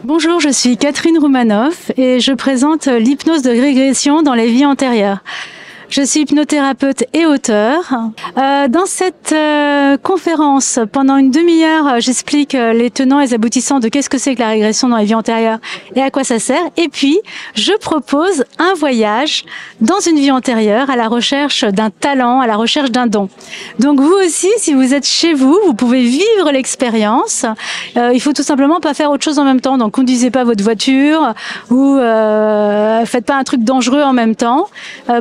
Bonjour, je suis Catherine Roumanoff et je présente l'hypnose de régression dans les vies antérieures. Je suis hypnothérapeute et auteure. Dans cette conférence, pendant une demi-heure, j'explique les tenants et les aboutissants de qu'est-ce que c'est que la régression dans les vies antérieures et à quoi ça sert. Et puis, je propose un voyage dans une vie antérieure à la recherche d'un talent, à la recherche d'un don. Donc vous aussi, si vous êtes chez vous, vous pouvez vivre l'expérience. Il faut tout simplement pas faire autre chose en même temps. Donc conduisez pas votre voiture ou faites pas un truc dangereux en même temps.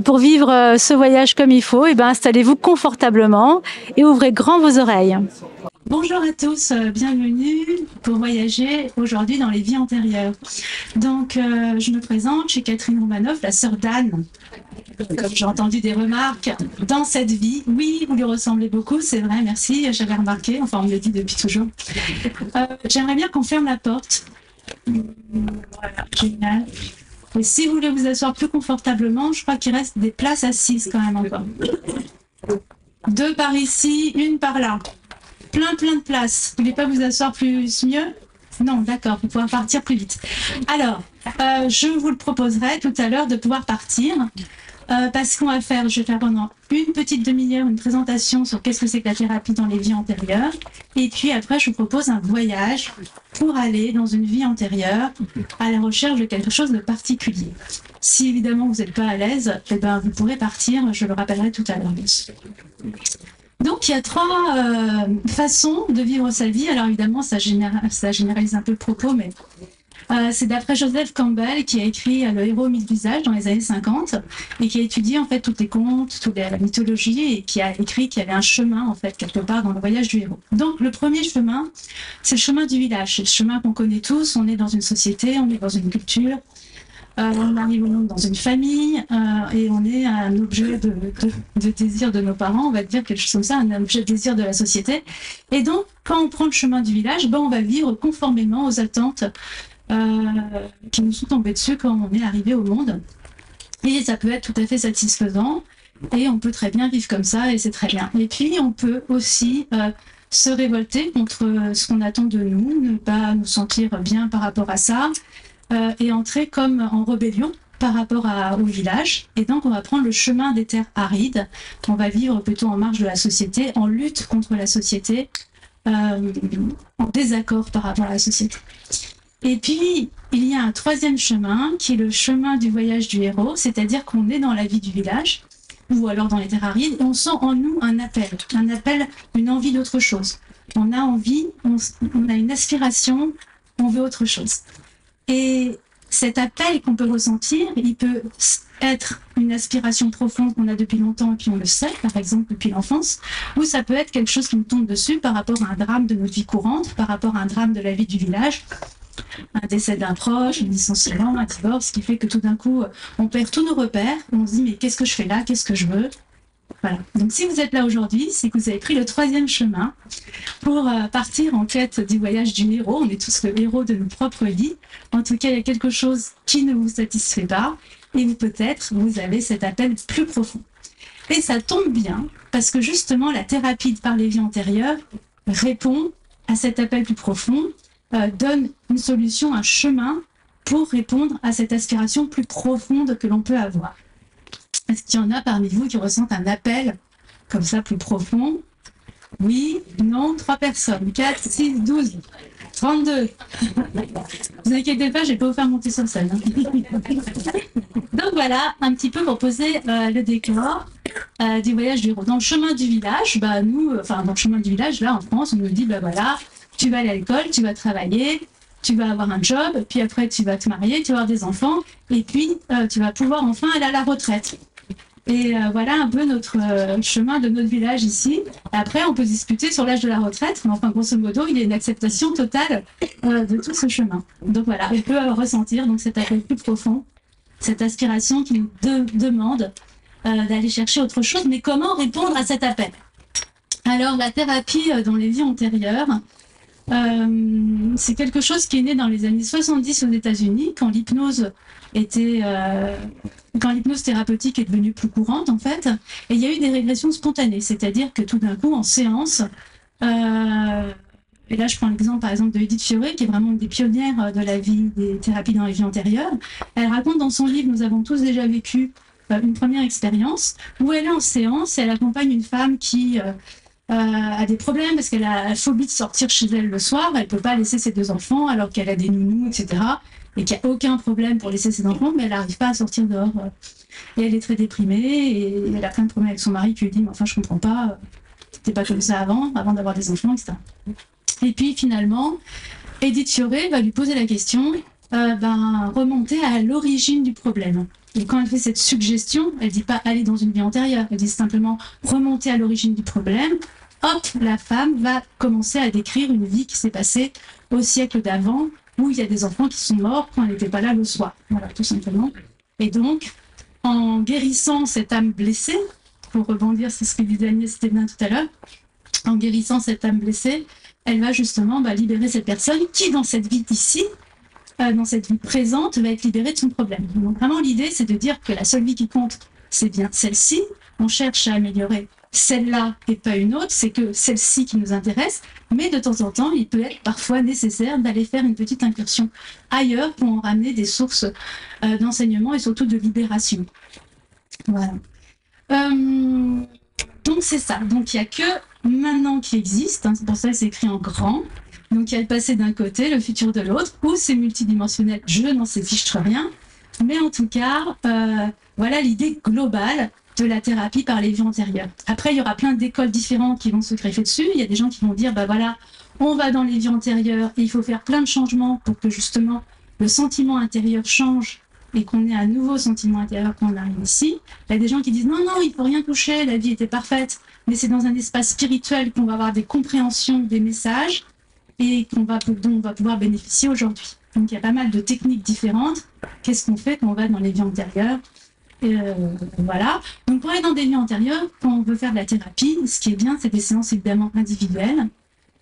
Pour vivre ce voyage comme il faut, et installez-vous confortablement et ouvrez grand vos oreilles. Bonjour à tous, bienvenue pour voyager aujourd'hui dans les vies antérieures. Donc, je me présente, je suis Catherine Roumanoff, la sœur d'Anne. Comme j'ai entendu des remarques dans cette vie, oui, vous lui ressemblez beaucoup, c'est vrai, merci, j'avais remarqué, enfin on me le dit depuis toujours. J'aimerais bien qu'on ferme la porte. Voilà, génial. Et si vous voulez vous asseoir plus confortablement, je crois qu'il reste des places assises quand même encore. 2 par ici, 1 par là. Plein de places. Vous voulez pas vous asseoir plus mieux? Non, d'accord, vous pouvez partir plus vite. Alors, je vous le proposerai tout à l'heure de pouvoir partir. Parce qu'on va faire, je vais faire pendant une petite demi-heure une présentation sur qu'est-ce que c'est que la thérapie dans les vies antérieures. Et puis après, je vous propose un voyage pour aller dans une vie antérieure à la recherche de quelque chose de particulier. Si évidemment vous n'êtes pas à l'aise, eh ben, vous pourrez partir, je le rappellerai tout à l'heure. Donc il y a 3 façons de vivre sa vie. Alors évidemment, ça généralise un peu le propos, mais c'est d'après Joseph Campbell qui a écrit Le héros aux 1000 visages dans les années 50 et qui a étudié en fait tous les contes, toute la mythologie et qui a écrit qu'il y avait un chemin en fait quelque part dans le voyage du héros. Donc le premier chemin, c'est le chemin du village, c'est le chemin qu'on connaît tous. On est dans une société, on est dans une culture. On arrive au monde dans une famille et on est un objet de désir de nos parents, on va dire quelque chose comme ça, un objet de désir de la société. Et donc, quand on prend le chemin du village, on va vivre conformément aux attentes qui nous sont tombées dessus quand on est arrivé au monde. Et ça peut être tout à fait satisfaisant et on peut très bien vivre comme ça et c'est très bien. Et puis, on peut aussi se révolter contre ce qu'on attend de nous, ne pas nous sentir bien par rapport à ça. Et entrer comme en rébellion par rapport au village. Et donc, on va prendre le chemin des terres arides. On va vivre plutôt en marge de la société, en lutte contre la société, en désaccord par rapport à la société. Et puis, il y a un 3e chemin, qui est le chemin du voyage du héros, c'est-à-dire qu'on est dans la vie du village, ou alors dans les terres arides, et on sent en nous un appel, une envie d'autre chose. On a envie, on a une aspiration, on veut autre chose. Et cet appel qu'on peut ressentir, il peut être une aspiration profonde qu'on a depuis longtemps et puis on le sait, par exemple depuis l'enfance, ou ça peut être quelque chose qui nous tombe dessus par rapport à un drame de notre vie courante, par rapport à un drame de la vie du village, un décès d'un proche, un licenciement, un divorce, qui fait que tout d'un coup, on perd tous nos repères, on se dit mais qu'est-ce que je fais là, qu'est-ce que je veux? Voilà. Donc si vous êtes là aujourd'hui, c'est que vous avez pris le 3e chemin pour partir en quête du voyage du héros. On est tous le héros de nos propres vies. En tout cas, il y a quelque chose qui ne vous satisfait pas et peut-être vous avez cet appel plus profond. Et ça tombe bien parce que justement la thérapie par les vies antérieures répond à cet appel plus profond, donne une solution, un chemin pour répondre à cette aspiration plus profonde que l'on peut avoir. Est-ce qu'il y en a parmi vous qui ressentent un appel comme ça plus profond? Oui, non, 3 personnes, 4, 6, 12, 32. Vous inquiétez pas, je vais pas vous faire monter sur scène. Donc voilà, un petit peu pour poser le décor du voyage du héros. Dans le chemin du village, dans le chemin du village, là en France, on nous dit, voilà, tu vas aller à l'école, tu vas travailler, tu vas avoir un job, puis après tu vas te marier, tu vas avoir des enfants, et puis tu vas pouvoir enfin aller à la retraite. Et voilà un peu notre chemin de notre village ici. Après, on peut discuter sur l'âge de la retraite, mais enfin, grosso modo, il y a une acceptation totale de tout ce chemin. Donc voilà, on peut ressentir donc, cet appel plus profond, cette aspiration qui nous demande d'aller chercher autre chose. Mais comment répondre à cet appel? Alors, la thérapie dans les vies antérieures, c'est quelque chose qui est né dans les années 70 aux États-Unis, quand l'hypnose thérapeutique est devenue plus courante, en fait, et il y a eu des régressions spontanées, c'est-à-dire que tout d'un coup, en séance, et là je prends l'exemple par exemple de Edith Fioré, qui est vraiment une des pionnières de la vie, des thérapies dans les vies antérieures. Elle raconte dans son livre « Nous avons tous déjà vécu une première expérience » où elle est en séance et elle accompagne une femme qui a des problèmes parce qu'elle a la phobie de sortir chez elle le soir. Elle ne peut pas laisser ses 2 enfants alors qu'elle a des nounous, etc. Et qu'il n'y a aucun problème pour laisser ses enfants, mais elle n'arrive pas à sortir dehors. Et elle est très déprimée et elle a plein de problèmes avec son mari qui lui dit « Mais enfin, je ne comprends pas, c'était pas comme ça avant d'avoir des enfants, etc. » Et puis finalement, Edith Fioré va lui poser la question, remonter à l'origine du problème. Et quand elle fait cette suggestion, elle ne dit pas aller dans une vie antérieure, elle dit simplement remonter à l'origine du problème. Hop, la femme va commencer à décrire une vie qui s'est passée au siècle d'avant, où il y a des enfants qui sont morts quand elle n'était pas là le soir. Voilà, tout simplement. Et donc, en guérissant cette âme blessée, pour rebondir sur ce que disait Agnès Stéblin tout à l'heure, en guérissant cette âme blessée, elle va justement libérer cette personne qui, dans cette vie ici, dans cette vie présente, va être libérée de son problème. Donc vraiment, l'idée, c'est de dire que la seule vie qui compte, c'est bien celle-ci. On cherche à améliorer celle-là et pas une autre. C'est que celle-ci qui nous intéresse. Mais de temps en temps, il peut être parfois nécessaire d'aller faire une petite incursion ailleurs pour en ramener des sources d'enseignement et surtout de libération. Voilà. Donc c'est ça. Donc il n'y a que maintenant qui existe. C'est pour ça que c'est écrit en grand. Donc il y a le passé d'un côté, le futur de l'autre, ou c'est multidimensionnel, je n'en sais fiche rien. Mais en tout cas, voilà l'idée globale de la thérapie par les vies antérieures. Après, il y aura plein d'écoles différentes qui vont se greffer dessus. Il y a des gens qui vont dire, voilà, on va dans les vies antérieures et il faut faire plein de changements pour que justement le sentiment intérieur change et qu'on ait un nouveau sentiment intérieur quand on arrive ici. Il y a des gens qui disent, non, il ne faut rien toucher, la vie était parfaite, mais c'est dans un espace spirituel qu'on va avoir des compréhensions des messages et dont on va pouvoir bénéficier aujourd'hui. Donc il y a pas mal de techniques différentes. Qu'est-ce qu'on fait quand on va dans les vies antérieures ? Voilà. Donc pour aller dans des vies antérieures, quand on veut faire de la thérapie, ce qui est bien, c'est des séances évidemment individuelles.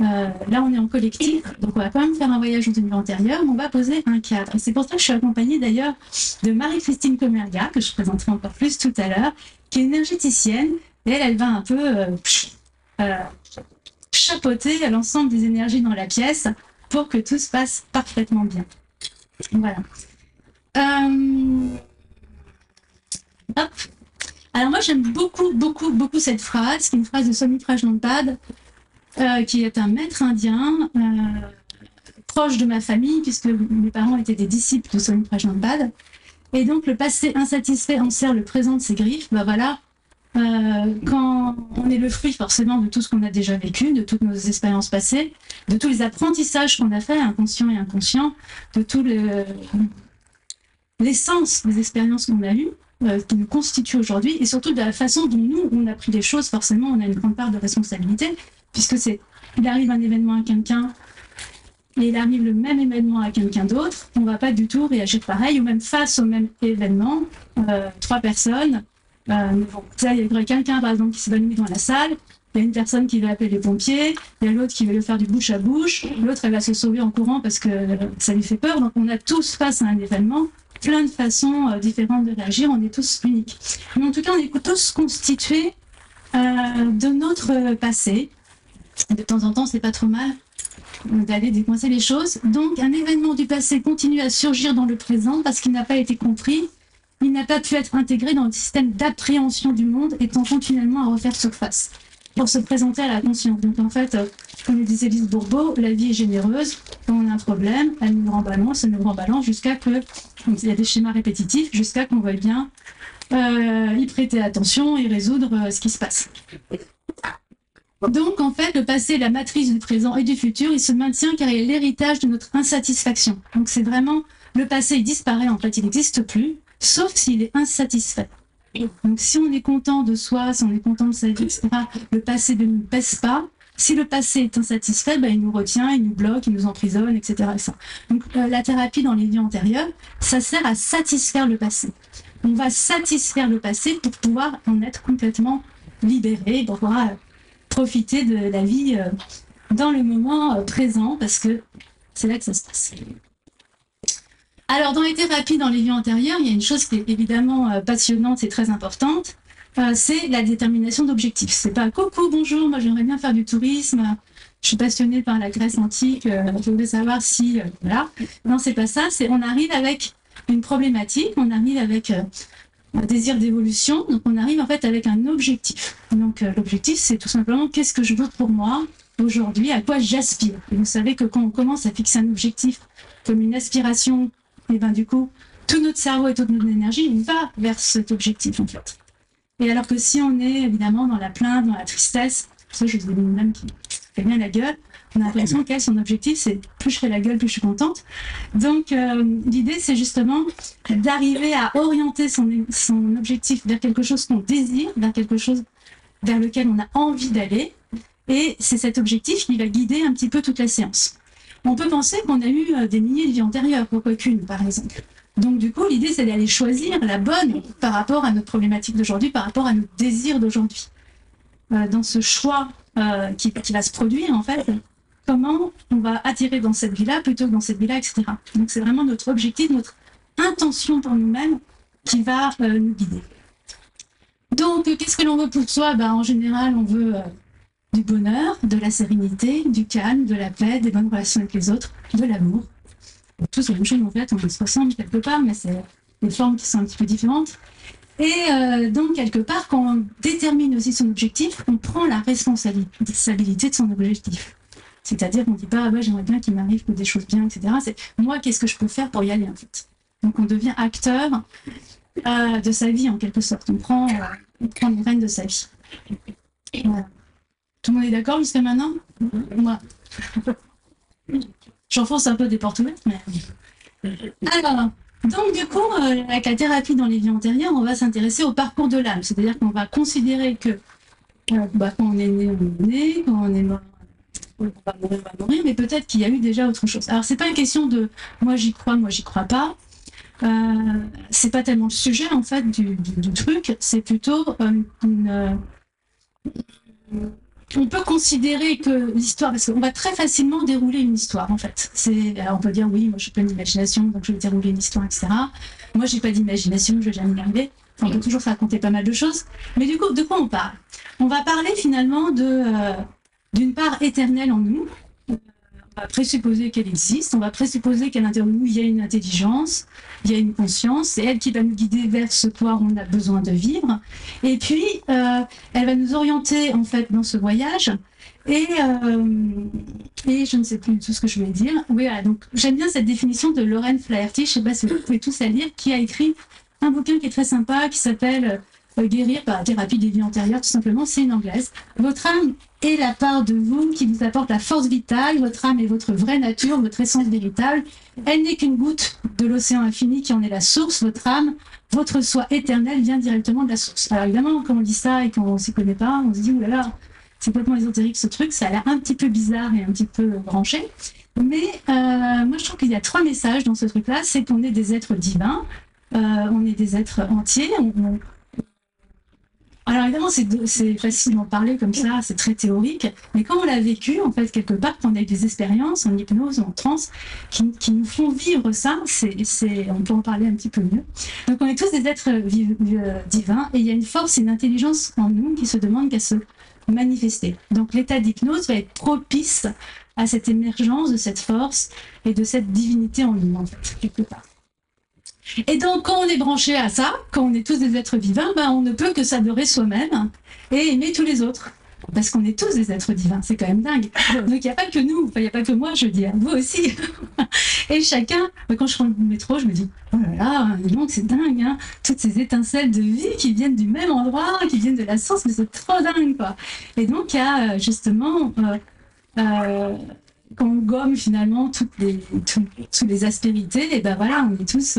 Là, on est en collectif, donc on va quand même faire un voyage dans une vie antérieure, mais on va poser un cadre. Et c'est pour ça que je suis accompagnée d'ailleurs de Marie-Christine Comerga, que je présenterai encore plus tout à l'heure, qui est énergéticienne, et elle va un peu chapeauter l'ensemble des énergies dans la pièce pour que tout se passe parfaitement bien. Voilà. Hop. Alors moi j'aime beaucoup cette phrase, qui est une phrase de Swami Prajnapada, qui est un maître indien proche de ma famille, puisque mes parents étaient des disciples de Swami Prajnapada. Et donc le passé insatisfait enserre le présent de ses griffes. Voilà. Quand on est le fruit forcément de tout ce qu'on a déjà vécu, de toutes nos expériences passées, de tous les apprentissages qu'on a faits, inconscients et inconscients, de tout l'essence des expériences qu'on a eues, qui nous constituent aujourd'hui, et surtout de la façon dont nous, on a pris les choses. Forcément, on a une grande part de responsabilité, puisque il arrive un événement à quelqu'un, et il arrive le même événement à quelqu'un d'autre, on ne va pas du tout réagir pareil, ou même face au même événement, 3 personnes, il y aurait quelqu'un par exemple qui s'évanouit dans la salle, il y a une personne qui va appeler les pompiers, il y a l'autre qui va le faire du bouche à bouche, l'autre elle va se sauver en courant parce que ça lui fait peur. Donc on a tous face à un événement plein de façons différentes de réagir, on est tous uniques. Mais en tout cas on est tous constitués de notre passé. De temps en temps c'est pas trop mal d'aller décoincer les choses. Donc un événement du passé continue à surgir dans le présent parce qu'il n'a pas été compris. Il n'a pas pu être intégré dans le système d'appréhension du monde et tend continuellement à refaire surface pour se présenter à la conscience. Donc en fait, comme le disait Lise Bourbeau, la vie est généreuse. Quand on a un problème, elle nous rembalance jusqu'à que, il y a des schémas répétitifs, jusqu'à qu'on veuille bien y prêter attention et résoudre ce qui se passe. Donc en fait, le passé est la matrice du présent et du futur. Il se maintient car il est l'héritage de notre insatisfaction. Donc c'est vraiment, le passé il disparaît, en fait il n'existe plus. Sauf s'il est insatisfait. Donc si on est content de soi, si on est content de sa vie, etc., le passé ne nous pèse pas. Si le passé est insatisfait, il nous retient, il nous bloque, il nous emprisonne, etc. Donc la thérapie dans les vies antérieures, ça sert à satisfaire le passé. On va satisfaire le passé pour pouvoir en être complètement libéré, pour pouvoir profiter de la vie dans le moment présent, parce que c'est là que ça se passe. Alors, dans les thérapies, dans les vies antérieures, il y a une chose qui est évidemment passionnante et très importante, c'est la détermination d'objectifs. C'est pas « coucou, bonjour, moi j'aimerais bien faire du tourisme, je suis passionnée par la Grèce antique, je voulais savoir si... voilà. Non, c'est pas ça, c'est on arrive avec une problématique, on arrive avec un désir d'évolution, donc on arrive en fait avec un objectif. Donc l'objectif, c'est tout simplement qu'est-ce que je veux pour moi aujourd'hui, à quoi j'aspire. Et vous savez que quand on commence à fixer un objectif comme une aspiration, et ben du coup, tout notre cerveau et toute notre énergie va vers cet objectif en fait. Et alors que si on est évidemment dans la plainte, dans la tristesse, pour ça je vous ai dit une dame qui fait bien la gueule, on a l'impression qu'elle, son objectif, c'est plus je fais la gueule, plus je suis contente. Donc l'idée, c'est justement d'arriver à orienter son objectif vers quelque chose qu'on désire, vers quelque chose vers lequel on a envie d'aller. Et c'est cet objectif qui va guider un petit peu toute la séance. On peut penser qu'on a eu des milliers de vies antérieures, pourquoi qu'une, par exemple. Donc du coup, l'idée, c'est d'aller choisir la bonne par rapport à notre problématique d'aujourd'hui, par rapport à notre désir d'aujourd'hui. Dans ce choix qui va se produire, en fait, comment on va attirer dans cette vie-là plutôt que dans cette vie-là, etc. Donc c'est vraiment notre objectif, notre intention pour nous-mêmes qui va nous guider. Donc, qu'est-ce que l'on veut pour soi? En général, on veut du bonheur, de la sérénité, du calme, de la paix, des bonnes relations avec les autres, de l'amour. Tous la même chose en fait, on se ressemble quelque part, mais c'est des formes qui sont un petit peu différentes. Et donc, quelque part, quand on détermine aussi son objectif, on prend la responsabilité de son objectif. C'est-à-dire qu'on ne dit pas, j'aimerais bien qu'il m'arrive que des choses bien, etc. C'est moi, qu'est-ce que je peux faire pour y aller, en fait. Donc, on devient acteur de sa vie, en quelque sorte. On prend les rênes de sa vie. Voilà. Tout le monde est d'accord jusqu'à maintenant? Moi. J'enfonce un peu des portes ouvertes, mais... Alors, donc du coup, avec la thérapie dans les vies antérieures, on va s'intéresser au parcours de l'âme. C'est-à-dire qu'on va considérer que quand on est né, on est né, quand on est mort, on va mourir, mais peut-être qu'il y a eu déjà autre chose. Alors, c'est pas une question de moi j'y crois pas. C'est pas tellement le sujet en fait du truc, c'est plutôt on peut considérer que l'histoire, parce qu'on va très facilement dérouler une histoire en fait. Alors on peut dire oui, moi je suis pleine d'imagination, donc je vais dérouler une histoire, etc. Moi j'ai pas d'imagination, je vais jamais y arriver. Enfin, on peut toujours raconter pas mal de choses. Mais du coup, de quoi on parle? On va parler finalement d'une part éternelle en nous. On va présupposer qu'elle existe, on va présupposer qu'à l'intérieur de nous, il y a une intelligence, il y a une conscience, c'est elle qui va nous guider vers ce quoi on a besoin de vivre. Et puis, elle va nous orienter, en fait, dans ce voyage. Et je ne sais plus tout ce que je voulais dire. Oui, voilà, donc j'aime bien cette définition de Lorraine Flaherty, je ne sais pas si vous pouvez tous la lire, qui a écrit un bouquin qui est très sympa, qui s'appelle Guérir par la thérapie des vies antérieures, tout simplement, c'est une anglaise. Votre âme est la part de vous qui vous apporte la force vitale, votre âme est votre vraie nature, votre essence véritable. Elle n'est qu'une goutte de l'océan infini qui en est la source, votre âme, votre soi éternel vient directement de la source. Alors évidemment, quand on dit ça et qu'on ne s'y connaît pas, on se dit, oulala, c'est complètement ésotérique ce truc, ça a l'air un petit peu bizarre et un petit peu branché. Mais moi je trouve qu'il y a 3 messages dans ce truc-là, c'est qu'on est des êtres divins, on est des êtres entiers, alors évidemment, c'est facile d'en parler comme ça, c'est très théorique, mais quand on l'a vécu, en fait, quelque part, quand on a eu des expériences en hypnose, en transe, qui nous font vivre ça, on peut en parler un petit peu mieux. Donc on est tous des êtres divins, et il y a une force et une intelligence en nous qui se demandent qu'à se manifester. Donc l'état d'hypnose va être propice à cette émergence de cette force et de cette divinité en nous, en fait, quelque part. Et donc, quand on est branché à ça, quand on est tous des êtres vivants, on ne peut que s'adorer soi-même et aimer tous les autres. Parce qu'on est tous des êtres divins, c'est quand même dingue. Donc, il n'y a pas que nous, il n'y a pas que moi, je veux dire, vous aussi. Et chacun, quand je prends le métro, je me dis, oh là là, donc c'est dingue, hein, toutes ces étincelles de vie qui viennent du même endroit, qui viennent de la source, mais c'est trop dingue, quoi. Et donc, il y a justement... quand on gomme finalement toutes les aspérités, et ben voilà, on est tous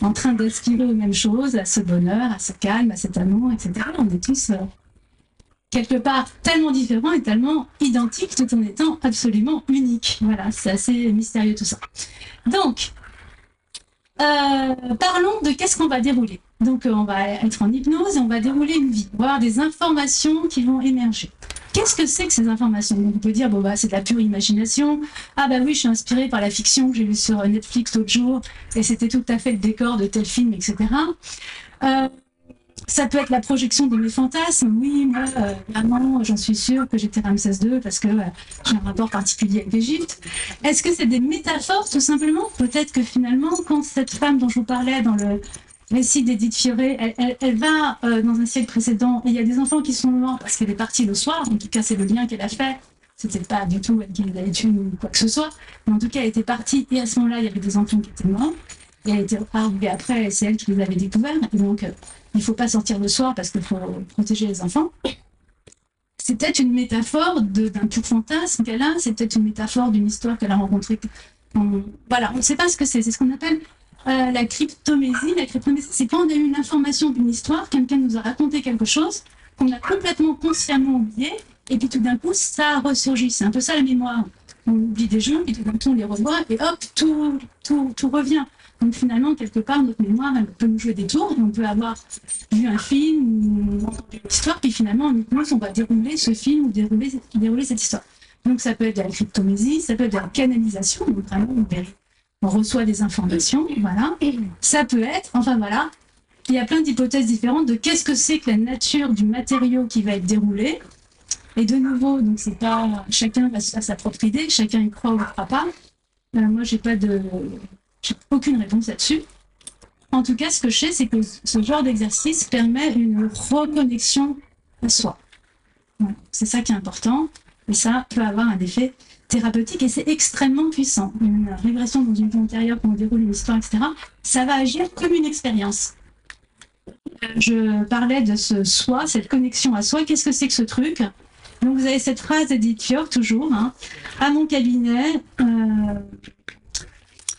en train d'aspirer aux mêmes choses, à ce bonheur, à ce calme, à cet amour, etc. On est tous quelque part tellement différents et tellement identiques tout en étant absolument uniques. Voilà, c'est assez mystérieux tout ça. Donc, parlons de qu'est-ce qu'on va dérouler. Donc, on va être en hypnose et on va dérouler une vie. On va avoir des informations qui vont émerger. Qu'est-ce que c'est que ces informations? Donc, on peut dire, c'est de la pure imagination. Ah oui, je suis inspirée par la fiction que j'ai vue sur Netflix l'autre jour, et c'était tout à fait le décor de tel film, etc. Ça peut être la projection de mes fantasmes. Oui, moi, vraiment, j'en suis sûre que j'étais Ramsès II parce que j'ai un rapport particulier avec l'Égypte. Est-ce que c'est des métaphores, tout simplement? Peut-être que finalement, quand cette femme dont je vous parlais dans le récit d'Édith Fioré, elle va dans un siècle précédent et il y a des enfants qui sont morts parce qu'elle est partie le soir. En tout cas, c'est le lien qu'elle a fait. C'était pas du tout elle qui les avait tués ou quoi que ce soit. Mais en tout cas, elle était partie et à ce moment-là, il y avait des enfants qui étaient morts. Et elle était arrivée après, c'est elle qui les avait découverts. Et donc, il ne faut pas sortir le soir parce qu'il faut protéger les enfants. C'est peut-être une métaphore d'un pur fantasme qu'elle a, c'est peut-être une métaphore d'une histoire qu'elle a rencontrée. Voilà, on ne sait pas ce que c'est. C'est ce qu'on appelle la cryptomésie. La cryptomésie, c'est quand on a eu une information d'une histoire, quelqu'un nous a raconté quelque chose qu'on a complètement consciemment oublié, et puis tout d'un coup, ça ressurgit. C'est un peu ça la mémoire. On oublie des gens, puis tout d'un coup, on les revoit, et hop, tout revient. Donc finalement, quelque part, notre mémoire, elle peut nous jouer des tours et on peut avoir vu un film ou entendu une histoire, puis finalement, en hypnose, on va dérouler ce film ou dérouler cette histoire. Donc ça peut être de la cryptomésie, ça peut être de la canalisation, donc vraiment, on reçoit des informations, voilà. Ça peut être, enfin voilà, il y a plein d'hypothèses différentes de qu'est-ce que c'est que la nature du matériau qui va être déroulé. Et de nouveau, donc c'est pas chacun va se faire sa propre idée, chacun y croit ou ne croit pas. Moi, j'ai aucune réponse là-dessus. En tout cas, ce que je sais, c'est que ce genre d'exercice permet une reconnexion à soi. Voilà. C'est ça qui est important. Et ça peut avoir un effet thérapeutique et c'est extrêmement puissant. Une régression dans une vie antérieure, quand on déroule une histoire, etc., ça va agir comme une expérience. Je parlais de ce soi, cette connexion à soi. Qu'est-ce que c'est que ce truc? Donc, vous avez cette phrase d'Edith Fior, toujours, hein. À mon cabinet,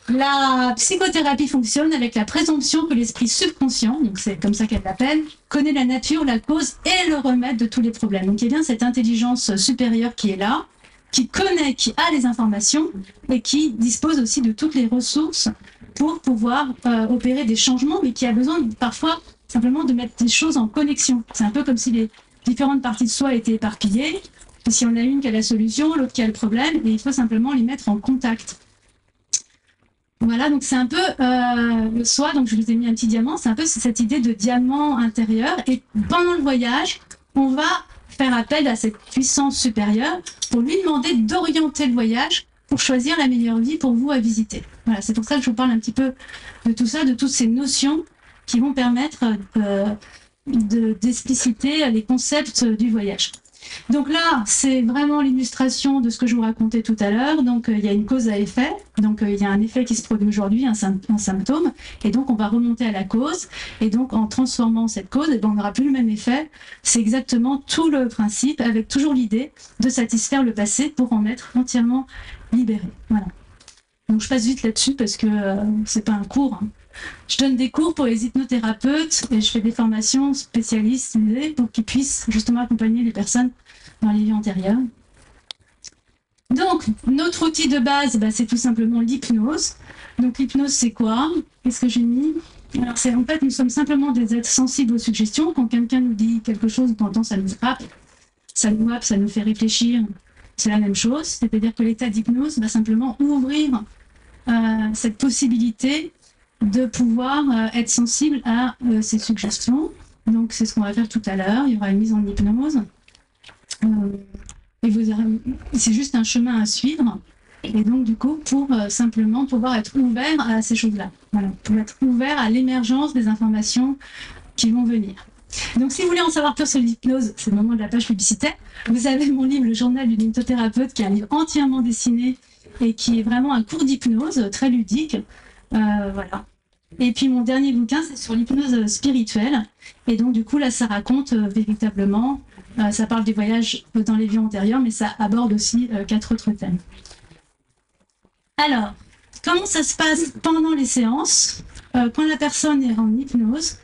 la psychothérapie fonctionne avec la présomption que l'esprit subconscient, donc c'est comme ça qu'elle l'appelle, connaît la nature, la cause et le remède de tous les problèmes. Donc il y a bien cette intelligence supérieure qui est là, qui connaît, qui a les informations et qui dispose aussi de toutes les ressources pour pouvoir opérer des changements, mais qui a besoin parfois simplement de mettre des choses en connexion. C'est un peu comme si les différentes parties de soi étaient éparpillées. Et si on a une qui a la solution, l'autre qui a le problème, et il faut simplement les mettre en contact. Voilà, donc c'est un peu le soi, donc je vous ai mis un petit diamant, c'est un peu cette idée de diamant intérieur. Et pendant le voyage, on va faire appel à cette puissance supérieure pour lui demander d'orienter le voyage pour choisir la meilleure vie pour vous à visiter. Voilà, c'est pour ça que je vous parle un petit peu de tout ça, de toutes ces notions qui vont permettre d'expliciter les concepts du voyage. Donc là, c'est vraiment l'illustration de ce que je vous racontais tout à l'heure. Donc il y a une cause à effet. Donc il y a un effet qui se produit aujourd'hui, un symptôme. Et donc on va remonter à la cause. Et donc en transformant cette cause, on n'aura plus le même effet. C'est exactement tout le principe, avec toujours l'idée de satisfaire le passé pour en être entièrement libéré. Voilà. Donc je passe vite là-dessus parce que c'est pas un cours, hein. Je donne des cours pour les hypnothérapeutes et je fais des formations spécialisées pour qu'ils puissent justement accompagner les personnes dans les vies antérieures. Donc, notre outil de base, c'est tout simplement l'hypnose. Donc, l'hypnose, c'est quoi? Qu'est-ce que j'ai mis? Alors, en fait, nous sommes simplement des êtres sensibles aux suggestions. Quand quelqu'un nous dit quelque chose, de temps en temps, ça nous frappe, ça nous fait réfléchir. C'est la même chose. C'est-à-dire que l'état d'hypnose va simplement ouvrir cette possibilité de pouvoir être sensible à ces suggestions. Donc, c'est ce qu'on va faire tout à l'heure. Il y aura une mise en hypnose. Et c'est juste un chemin à suivre. Et donc, du coup, pour simplement pouvoir être ouvert à ces choses-là. Voilà, pour être ouvert à l'émergence des informations qui vont venir. Donc, si vous voulez en savoir plus sur l'hypnose, c'est le moment de la page publicitaire. Vous avez mon livre, Le Journal d'une hypnothérapeute, qui est un livre entièrement dessiné et qui est vraiment un cours d'hypnose très ludique. Voilà. Et puis mon dernier bouquin, c'est sur l'hypnose spirituelle. Et donc du coup, là, ça raconte véritablement, ça parle des voyages dans les vies antérieures, mais ça aborde aussi 4 autres thèmes. Alors, comment ça se passe pendant les séances? Quand la personne est en hypnose,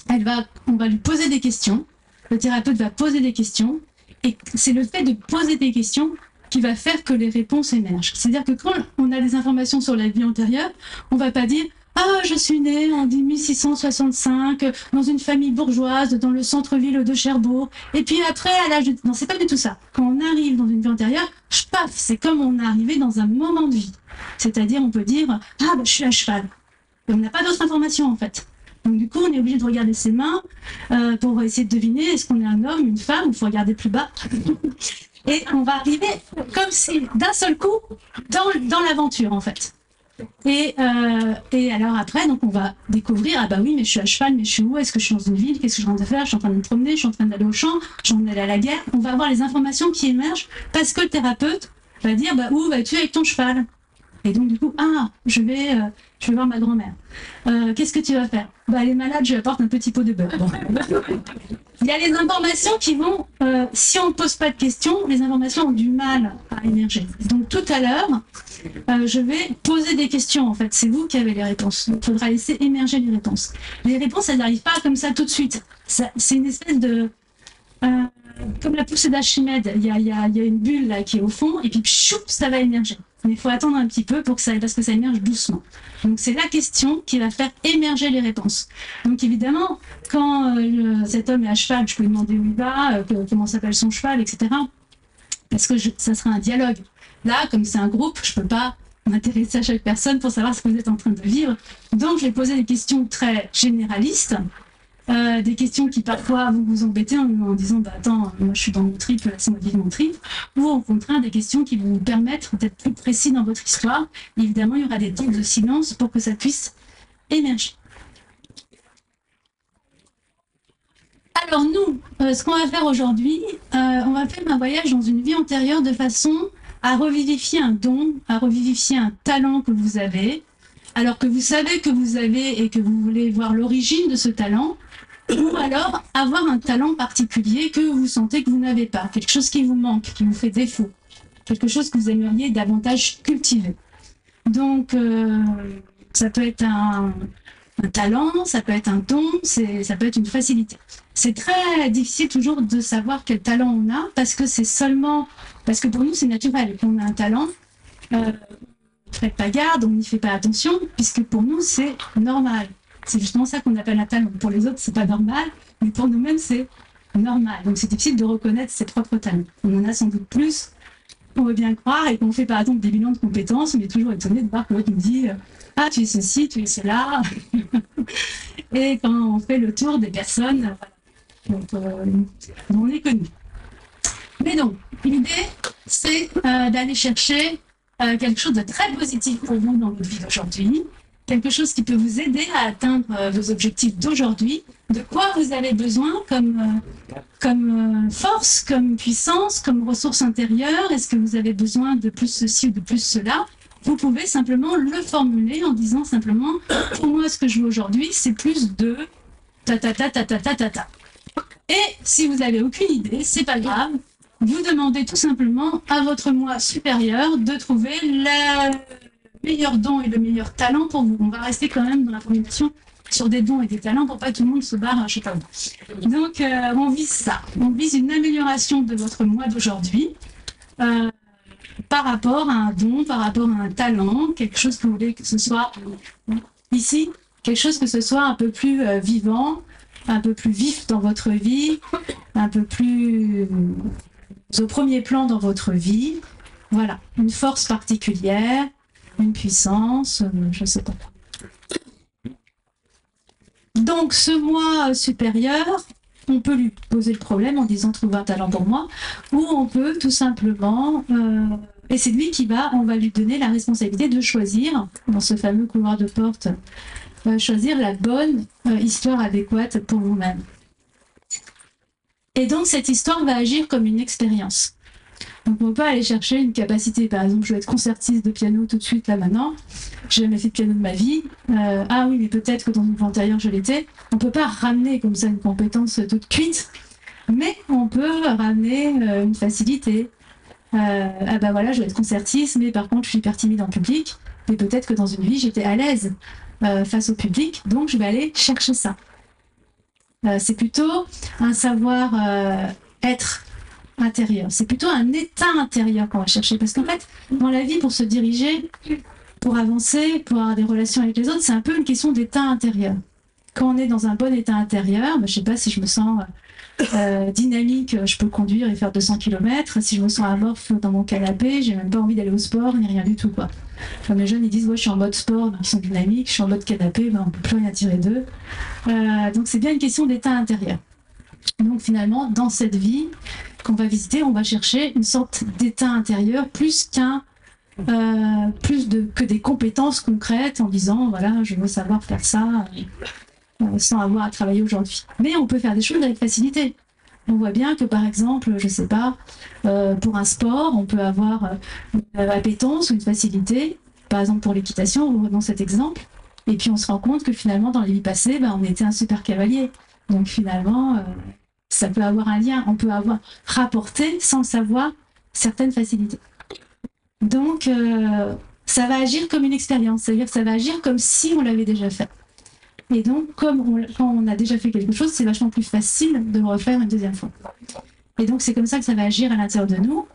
on va lui poser des questions. Le thérapeute va poser des questions. Et c'est le fait de poser des questions qui va faire que les réponses émergent. C'est-à-dire que quand on a des informations sur la vie antérieure, on ne va pas dire « Ah, je suis née en 1665 dans une famille bourgeoise dans le centre-ville de Cherbourg. Et puis après, à l'âge de... » Non, c'est pas du tout ça. Quand on arrive dans une vie antérieure, paf, c'est comme on est arrivé dans un moment de vie. C'est-à-dire, on peut dire « Ah, je suis à cheval. » Et on n'a pas d'autres informations, en fait. Donc du coup, on est obligé de regarder ses mains pour essayer de deviner est-ce qu'on est un homme, une femme, il faut regarder plus bas. Et on va arriver comme si d'un seul coup dans l'aventure en fait. Et alors après, donc on va découvrir, ah bah oui, mais je suis à cheval, mais je suis où? Est-ce que je suis dans une ville? Qu'est-ce que je suis en train de faire? Je suis en train de me promener, je suis en train d'aller au champ, je suis en train d'aller à la guerre. On va avoir les informations qui émergent parce que le thérapeute va dire, bah où vas-tu avec ton cheval? Et donc du coup, je vais voir ma grand-mère. Qu'est-ce que tu vas faire? Bah elle est malade, je lui apporte un petit pot de beurre. Bon. Il y a les informations qui vont, si on ne pose pas de questions, les informations ont du mal à émerger. Donc tout à l'heure, je vais poser des questions en fait. C'est vous qui avez les réponses. Il faudra laisser émerger les réponses. Les réponses, elles n'arrivent pas comme ça tout de suite. C'est une espèce de comme la poussée d'Archimède. Il y a une bulle là qui est au fond et puis choup, ça va émerger. Mais il faut attendre un petit peu parce que ça émerge doucement. Donc c'est la question qui va faire émerger les réponses. Donc évidemment, quand cet homme est à cheval, je peux lui demander où il va, comment s'appelle son cheval, etc. Parce que ça sera un dialogue. Là, comme c'est un groupe, je peux pas m'intéresser à chaque personne pour savoir ce que vous êtes en train de vivre. Donc je vais poser des questions très généralistes, des questions qui parfois vont vous embêter en disant bah attends, moi je suis dans mon trip, laissez-moi vivre mon trip, ou au contraire des questions qui vont vous permettre d'être plus précis dans votre histoire. Et évidemment, il y aura des temps de silence pour que ça puisse émerger. Alors nous, ce qu'on va faire aujourd'hui, on va faire un voyage dans une vie antérieure de façon à revivifier un don, à revivifier un talent que vous avez, alors que vous savez que vous avez et que vous voulez voir l'origine de ce talent, ou alors avoir un talent particulier que vous sentez que vous n'avez pas, quelque chose qui vous manque, qui vous fait défaut, quelque chose que vous aimeriez davantage cultiver. Donc, ça peut être un talent, ça peut être un don, ça peut être une facilité. C'est très difficile toujours de savoir quel talent on a, parce que pour nous c'est naturel. Quand on a un talent, faites pas garde, on n'y fait pas attention, puisque pour nous c'est normal. C'est justement ça qu'on appelle un talent. Pour les autres c'est pas normal, mais pour nous-mêmes c'est normal. Donc c'est difficile de reconnaître ses propres talents. On en a sans doute plus, on veut bien croire, et qu'on fait par exemple des bilans de compétences, on est toujours étonné de voir que l'autre nous dit ah tu es ceci, tu es cela. Et quand on fait le tour des personnes, donc, on est connu. Mais donc, l'idée, c'est d'aller chercher quelque chose de très positif pour vous dans votre vie d'aujourd'hui, quelque chose qui peut vous aider à atteindre vos objectifs d'aujourd'hui, de quoi vous avez besoin comme force, comme puissance, comme ressource intérieure. Est-ce que vous avez besoin de plus ceci ou de plus cela? Vous pouvez simplement le formuler en disant simplement, pour moi, ce que je veux aujourd'hui, c'est plus de ta ta ta ta ta ta ta ta. Et si vous n'avez aucune idée, c'est pas grave. Vous demandez tout simplement à votre moi supérieur de trouver le meilleur don et le meilleur talent pour vous. On va rester quand même dans la formulation sur des dons et des talents pour pas que tout le monde se barre, je sais pas où. Donc on vise ça. On vise une amélioration de votre moi d'aujourd'hui par rapport à un don, par rapport à un talent, quelque chose que vous voulez que ce soit ici, quelque chose que ce soit un peu plus vivant, un peu plus vif dans votre vie, un peu plus au premier plan dans votre vie. Voilà, une force particulière, une puissance, je ne sais pas. Donc ce moi supérieur, on peut lui poser le problème en disant trouve un talent pour moi, ou on peut tout simplement, et c'est lui on va lui donner la responsabilité de choisir, dans ce fameux couloir de porte, choisir la bonne histoire adéquate pour vous-même. Et donc cette histoire va agir comme une expérience. Donc on ne peut pas aller chercher une capacité, par exemple je veux être concertiste de piano tout de suite là maintenant, j'ai jamais fait de piano de ma vie, ah oui mais peut-être que dans une vie antérieure je l'étais. On ne peut pas ramener comme ça une compétence toute cuite, mais on peut ramener une facilité. Ah bah voilà, je veux être concertiste, mais par contre je suis hyper timide en public, et peut-être que dans une vie j'étais à l'aise face au public, donc je vais aller chercher ça. C'est plutôt un savoir-être intérieur, c'est plutôt un état intérieur qu'on va chercher, parce qu'en fait, dans la vie, pour se diriger, pour avancer, pour avoir des relations avec les autres, c'est un peu une question d'état intérieur. Quand on est dans un bon état intérieur, je sais pas si je me sens dynamique, je peux conduire et faire 200 km, si je me sens amorphe dans mon canapé, j'ai même pas envie d'aller au sport, ni rien du tout, quoi. Comme les jeunes, ils disent, ouais, je suis en mode sport, donc ils sont dynamiques, je suis en mode canapé, ben, on ne peut plus rien tirer d'eux. Donc c'est bien une question d'état intérieur. Donc finalement, dans cette vie qu'on va visiter, on va chercher une sorte d'état intérieur plus que des compétences concrètes en disant, voilà, je veux savoir faire ça sans avoir à travailler aujourd'hui. Mais on peut faire des choses avec facilité. On voit bien que, par exemple, je ne sais pas, pour un sport, on peut avoir une appétence ou une facilité, par exemple pour l'équitation, dans cet exemple, et puis on se rend compte que finalement, dans les vies passées, ben, on était un super cavalier. Donc finalement, ça peut avoir un lien, on peut avoir rapporté, sans le savoir, certaines facilités. Donc, ça va agir comme une expérience, c'est-à-dire que ça va agir comme si on l'avait déjà fait. Et donc, quand on a déjà fait quelque chose, c'est vachement plus facile de le refaire une deuxième fois. Et donc, c'est comme ça que ça va agir à l'intérieur de nous.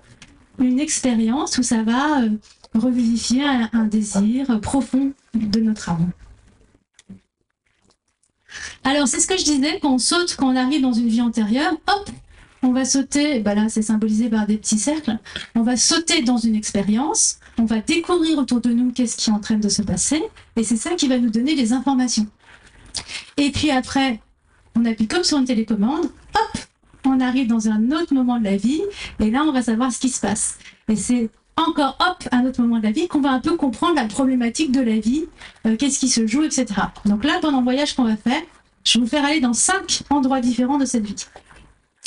Une expérience où ça va revivifier un désir profond de notre âme. Alors, c'est ce que je disais, quand on saute, quand on arrive dans une vie antérieure, hop, on va sauter, ben là c'est symbolisé par des petits cercles, on va sauter dans une expérience, on va découvrir autour de nous qu'est-ce qui est en train de se passer, et c'est ça qui va nous donner les informations. Et puis après, on appuie comme sur une télécommande, hop, on arrive dans un autre moment de la vie, et là on va savoir ce qui se passe. Et c'est encore, hop, un autre moment de la vie qu'on va un peu comprendre la problématique de la vie, qu'est-ce qui se joue, etc. Donc là, pendant le voyage qu'on va faire, je vais vous faire aller dans 5 endroits différents de cette vie.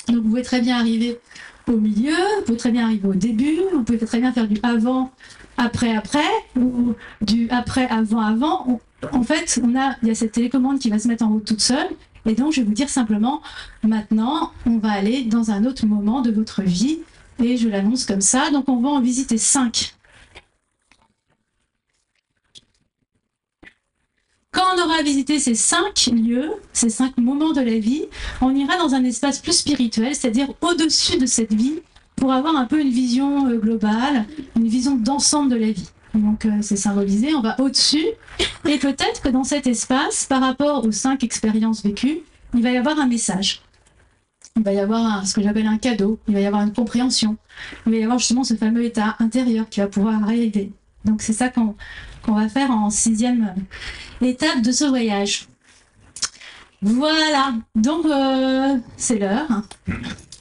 Donc vous pouvez très bien arriver au milieu, vous pouvez très bien arriver au début, vous pouvez très bien faire du avant, après, ou du après, avant. En fait, il y a cette télécommande qui va se mettre en route toute seule. Et donc, je vais vous dire simplement, maintenant, on va aller dans un autre moment de votre vie. Et je l'annonce comme ça. Donc, on va en visiter 5. Quand on aura visité ces 5 lieux, ces 5 moments de la vie, on ira dans un espace plus spirituel, c'est-à-dire au-dessus de cette vie, pour avoir un peu une vision globale, une vision d'ensemble de la vie. Donc c'est symbolisé, on va au-dessus, et peut-être que dans cet espace, par rapport aux 5 expériences vécues, il va y avoir un message. Il va y avoir ce que j'appelle un cadeau, il va y avoir une compréhension, il va y avoir justement ce fameux état intérieur qui va pouvoir arriver. Donc c'est ça qu'on va faire en 6e étape de ce voyage. Voilà, donc c'est l'heure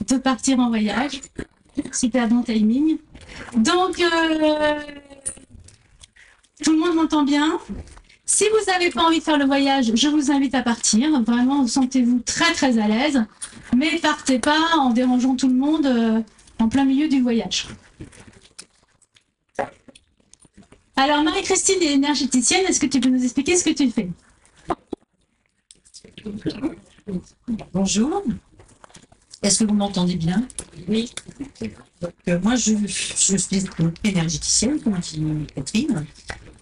de partir en voyage. Super bon timing. Donc, tout le monde m'entend bien? Si vous n'avez pas envie de faire le voyage, je vous invite à partir. Vraiment, sentez-vous très très à l'aise. Mais partez pas en dérangeant tout le monde en plein milieu du voyage. Alors, Marie-Christine est énergéticienne. Est-ce que tu peux nous expliquer ce que tu fais? Bonjour. Est-ce que vous m'entendez bien? Oui. Donc, moi, je suis énergéticienne, comme dit Catherine.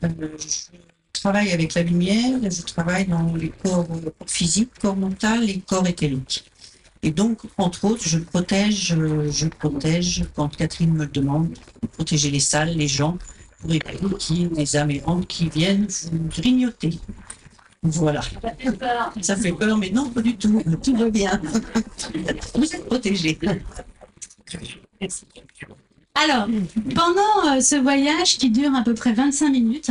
Je travaille avec la lumière, je travaille dans les corps physiques, corps mental et corps éthérique. Et donc, entre autres, je protège, quand Catherine me le demande, de protéger les salles, les gens, pour éviter qu'il y ait des âmes errantes qui viennent vous grignoter. Voilà. Ça fait peur, mais non, pas du tout. Tout va bien. Vous êtes protégés. Alors, pendant ce voyage qui dure à peu près 25 minutes,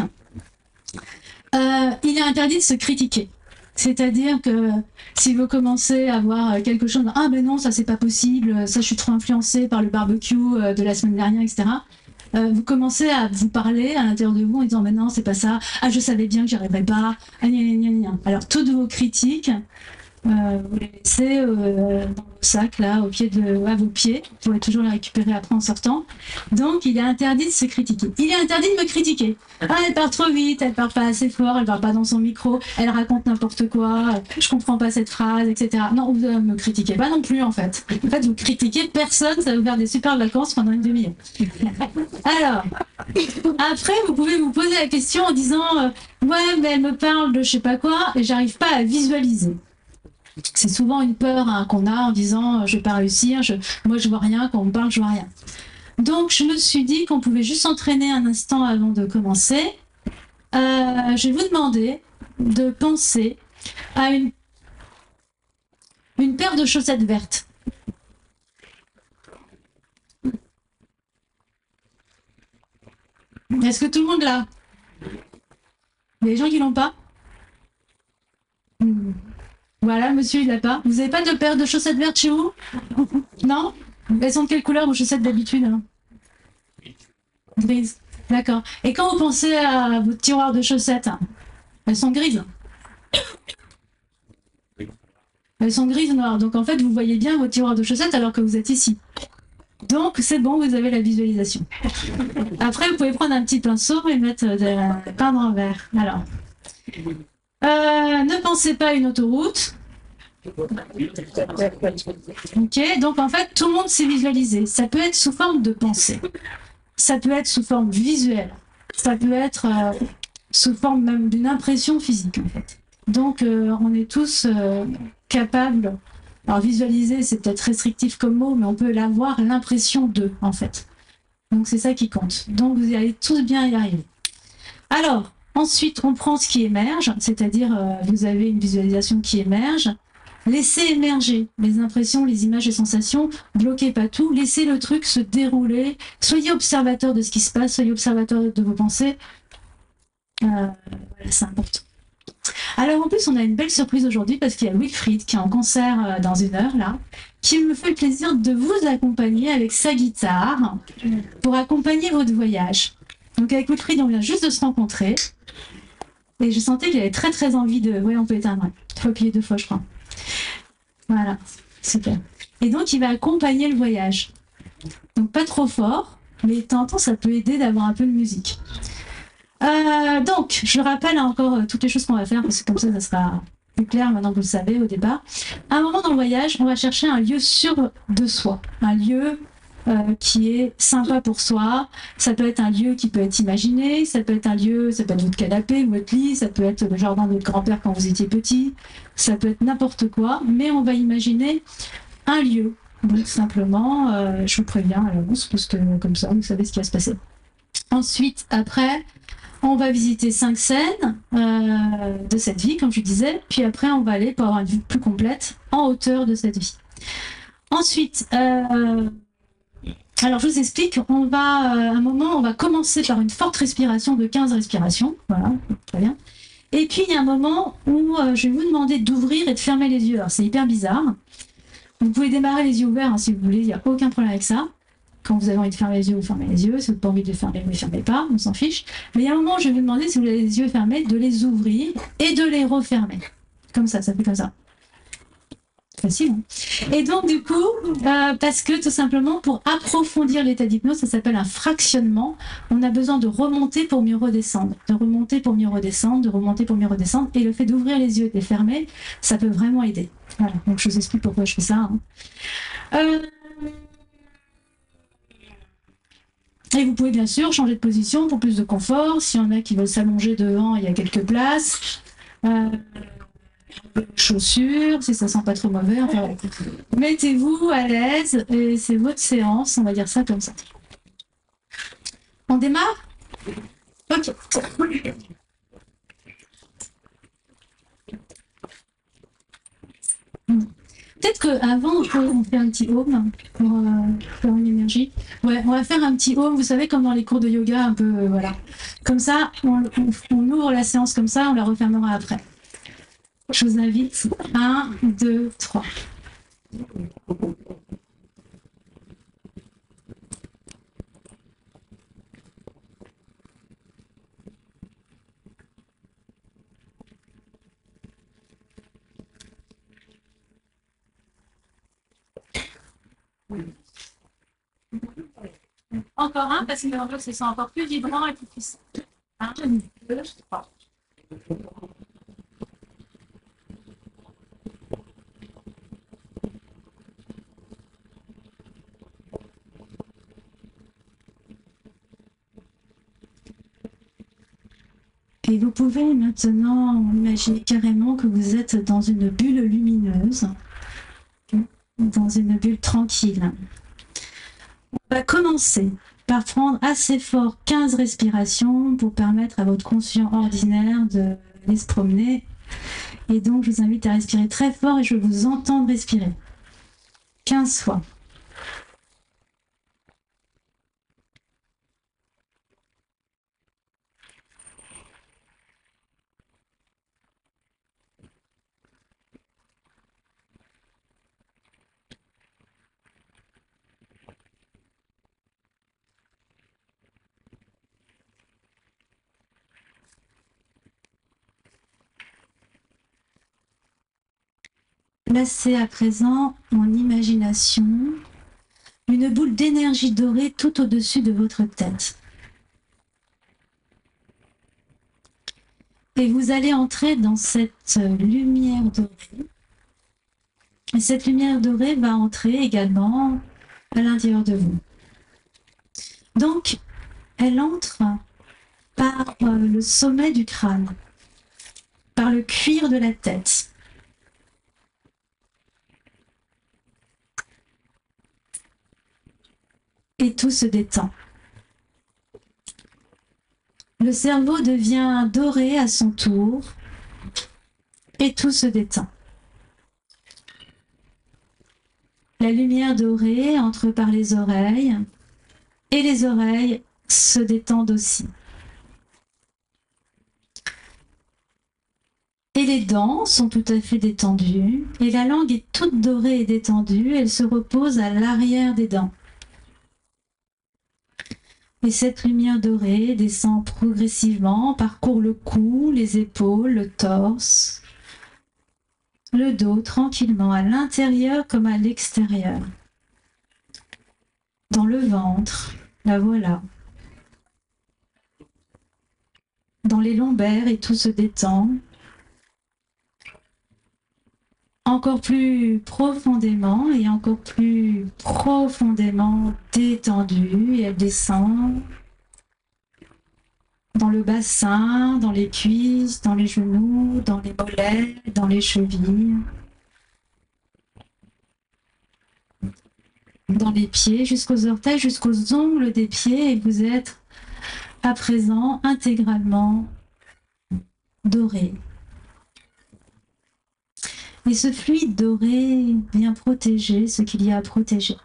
il est interdit de se critiquer. C'est-à-dire que si vous commencez à voir quelque chose, ah ben non, ça c'est pas possible, ça je suis trop influencé par le barbecue de la semaine dernière, etc. Vous commencez à vous parler à l'intérieur de vous en disant mais non, c'est pas ça, ah je savais bien que j'y arriverais pas, ah, gna, gna, gna, gna. Alors toutes vos critiques, vous les laissez dans le sac là, à vos pieds. Vous pourrez toujours les récupérer après en sortant. Donc il est interdit de se critiquer. Il est interdit de me critiquer. Ah, elle parle trop vite, elle parle pas assez fort, elle parle pas dans son micro, elle raconte n'importe quoi, je comprends pas cette phrase, etc. Non, vous ne me critiquez pas non plus en fait. En fait, vous critiquez personne, ça va vous faire des super vacances pendant une demi-heure. Alors, après, vous pouvez vous poser la question en disant ouais, mais elle me parle de je sais pas quoi et j'arrive pas à visualiser. C'est souvent une peur qu'on a en disant je vais pas réussir, moi je vois rien, quand on me parle je vois rien. Donc je me suis dit qu'on pouvait juste s'entraîner un instant avant de commencer. Je vais vous demander de penser à une paire de chaussettes vertes. Est-ce que tout le monde l'a? Il y a des gens qui l'ont pas? Hmm. Voilà, monsieur, il l'a pas. Vous n'avez pas de paire de chaussettes vertes chez vous? Non? Elles sont de quelle couleur vos chaussettes d'habitude, hein? Grises. D'accord. Et quand vous pensez à vos tiroirs de chaussettes, elles sont grises? Elles sont grises noires. Donc en fait, vous voyez bien vos tiroirs de chaussettes alors que vous êtes ici. Donc c'est bon, vous avez la visualisation. Après, vous pouvez prendre un petit pinceau et mettre peindre en vert. Alors, ne pensez pas à une autoroute. Ok, donc en fait, tout le monde sait visualiser. Ça peut être sous forme de pensée. Ça peut être sous forme visuelle. Ça peut être sous forme même d'une impression physique, en fait. Donc, on est tous capables. Alors, visualiser, c'est peut-être restrictif comme mot, mais on peut avoir l'impression de, en fait. Donc, c'est ça qui compte. Donc, vous allez tous bien y arriver. Alors, ensuite, on prend ce qui émerge, c'est-à-dire, vous avez une visualisation qui émerge. Laissez émerger les impressions, les images, les sensations. Bloquez pas tout. Laissez le truc se dérouler. Soyez observateur de ce qui se passe. Soyez observateur de vos pensées. Voilà, c'est important. Alors en plus, on a une belle surprise aujourd'hui parce qu'il y a Wilfried qui est en concert dans 1 heure là, qui me fait le plaisir de vous accompagner avec sa guitare pour accompagner votre voyage. Donc avec Wilfried, on vient juste de se rencontrer et je sentais qu'il avait très très envie de... Ouais, on peut éteindre. Ouais. Il faut appuyer 2 fois, je crois. Voilà, super. Et donc il va accompagner le voyage. Donc pas trop fort, mais de temps en temps, ça peut aider d'avoir un peu de musique. Donc, je rappelle encore toutes les choses qu'on va faire, parce que comme ça sera plus clair maintenant que vous le savez au départ. À un moment dans le voyage, on va chercher un lieu sûr de soi, un lieu qui est sympa pour soi. Ça peut être un lieu qui peut être imaginé, ça peut être un lieu, ça peut être votre canapé, votre lit, ça peut être le jardin de votre grand-père quand vous étiez petit, ça peut être n'importe quoi, mais on va imaginer un lieu. Donc simplement, je vous préviens à l'avance, parce que comme ça, vous savez ce qui va se passer. Ensuite, après, on va visiter 5 scènes de cette vie, comme je disais. Puis après, on va aller pour avoir une vue plus complète en hauteur de cette vie. Ensuite, alors je vous explique. On va, à un moment, on va commencer par une forte respiration de 15 respirations. Voilà, très bien. Et puis, il y a un moment où je vais vous demander d'ouvrir et de fermer les yeux. Alors, c'est hyper bizarre. Vous pouvez démarrer les yeux ouverts hein, si vous voulez. Il n'y a aucun problème avec ça. Quand vous avez envie de fermer les yeux, vous fermez les yeux. Si vous n'avez pas envie de les fermer, vous ne les fermez pas. On s'en fiche. Mais il y a un moment où je vais vous demander, si vous avez les yeux fermés, de les ouvrir et de les refermer. Comme ça fait comme ça. Facile. Hein. Et donc, du coup, parce que tout simplement, pour approfondir l'état d'hypnose, ça s'appelle un fractionnement. On a besoin de remonter pour mieux redescendre. De remonter pour mieux redescendre, de remonter pour mieux redescendre. Et le fait d'ouvrir les yeux et de les fermer, ça peut vraiment aider. Voilà. Donc, je vous explique pourquoi je fais ça. Hein. Et vous pouvez bien sûr changer de position pour plus de confort. S'il y en a qui veulent s'allonger devant, il y a quelques places. Chaussures, si ça sent pas trop mauvais. Enfin, mettez-vous à l'aise et c'est votre séance, on va dire ça comme ça. On démarre? Ok. Peut-être qu'avant, on fait un petit home pour faire une énergie. Ouais, on va faire un petit home, vous savez, comme dans les cours de yoga, un peu, voilà. Comme ça, on ouvre la séance comme ça, on la refermera après. Je vous invite. 1, 2, 3. Encore un, parce que ce sera encore plus vibrant et plus puissant. 1, 2, 3. Et vous pouvez maintenant imaginer carrément que vous êtes dans une bulle lumineuse, dans une bulle tranquille. On va commencer par prendre assez fort 15 respirations pour permettre à votre conscient ordinaire de aller se promener. Et donc, je vous invite à respirer très fort et je veux vous entendre respirer. 15 fois. Placez à présent en imagination une boule d'énergie dorée tout au-dessus de votre tête. Et vous allez entrer dans cette lumière dorée. Et cette lumière dorée va entrer également à l'intérieur de vous. Donc, elle entre par le sommet du crâne, par le cuir de la tête. Et tout se détend. Le cerveau devient doré à son tour et tout se détend. La lumière dorée entre par les oreilles et les oreilles se détendent aussi. Et les dents sont tout à fait détendues et la langue est toute dorée et détendue. Elle se repose à l'arrière des dents. Et cette lumière dorée descend progressivement, parcourt le cou, les épaules, le torse, le dos, tranquillement, à l'intérieur comme à l'extérieur. Dans le ventre, la voilà. Dans les lombaires et tout se détend. Encore plus profondément et encore plus profondément détendue et elle descend dans le bassin, dans les cuisses, dans les genoux, dans les mollets, dans les chevilles, dans les pieds, jusqu'aux orteils, jusqu'aux ongles des pieds et vous êtes à présent intégralement doré. Et ce fluide doré vient protéger ce qu'il y a à protéger.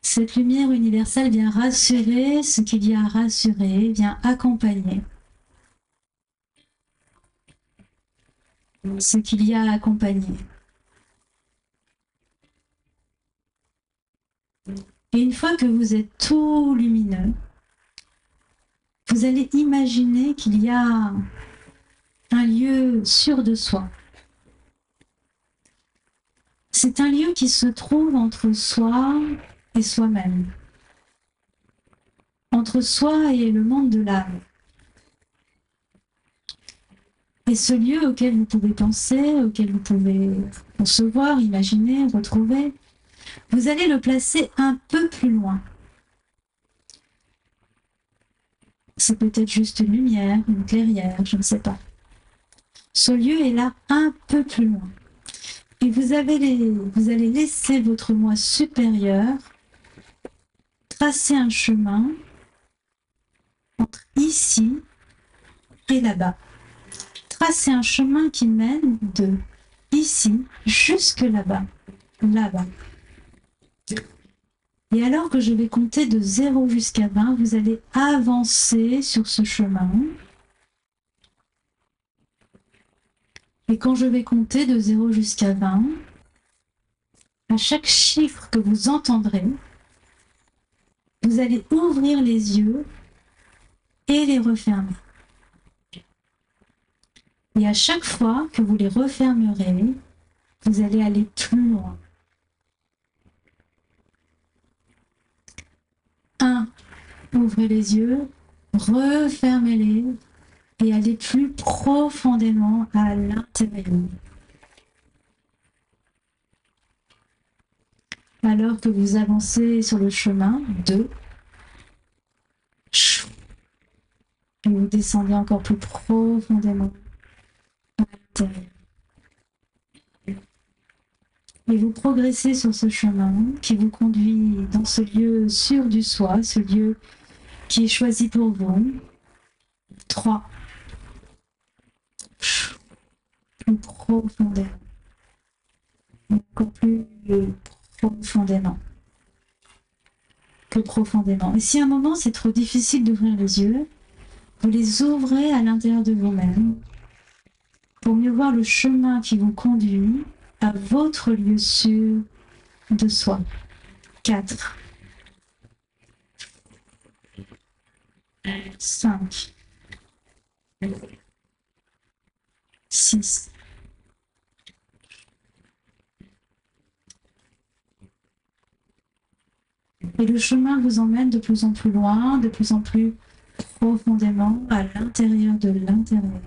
Cette lumière universelle vient rassurer ce qu'il y a à rassurer, vient accompagner ce qu'il y a à accompagner. Et une fois que vous êtes tout lumineux, vous allez imaginer qu'il y a un lieu sûr de soi. C'est un lieu qui se trouve entre soi et soi-même, entre soi et le monde de l'âme. Et ce lieu auquel vous pouvez penser, auquel vous pouvez concevoir, imaginer, retrouver, vous allez le placer un peu plus loin. C'est peut-être juste une lumière, une clairière, je ne sais pas. Ce lieu est là un peu plus loin. Et vous allez laisser votre moi supérieur tracer un chemin entre ici et là-bas. Tracer un chemin qui mène de ici jusque là-bas. Là-bas. Et alors que je vais compter de 0 jusqu'à 20, vous allez avancer sur ce chemin. Et quand je vais compter de 0 jusqu'à 20, à chaque chiffre que vous entendrez, vous allez ouvrir les yeux et les refermer. Et à chaque fois que vous les refermerez, vous allez aller plus loin. 1. Ouvrez les yeux, refermez-les et allez plus profondément à l'intérieur. Alors que vous avancez sur le chemin, 2. Et vous descendez encore plus profondément à l'intérieur. Et vous progressez sur ce chemin qui vous conduit dans ce lieu sûr du soi, ce lieu qui est choisi pour vous. 3. Plus profondément. Encore plus profondément. Que profondément. Et si à un moment c'est trop difficile d'ouvrir les yeux, vous les ouvrez à l'intérieur de vous-même pour mieux voir le chemin qui vous conduit à votre lieu sûr de soi. 4. 5. 6. Et le chemin vous emmène de plus en plus loin, de plus en plus profondément à l'intérieur de l'intérieur.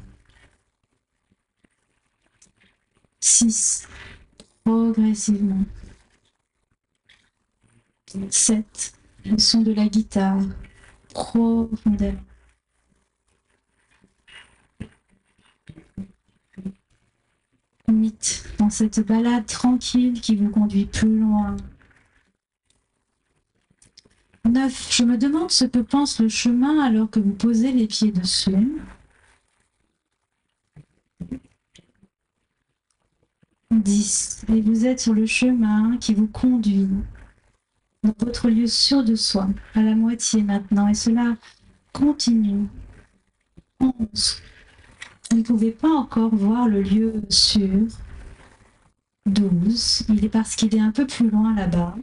6. Progressivement. 7. Le son de la guitare. Profondément. 8. Dans cette balade tranquille qui vous conduit plus loin. 9. Je me demande ce que pense le chemin alors que vous posez les pieds dessus. 10. Et vous êtes sur le chemin qui vous conduit dans votre lieu sûr de soi, à la moitié maintenant, et cela continue. 11. Vous ne pouvez pas encore voir le lieu sûr. 12. Il est parce qu'il est un peu plus loin là-bas.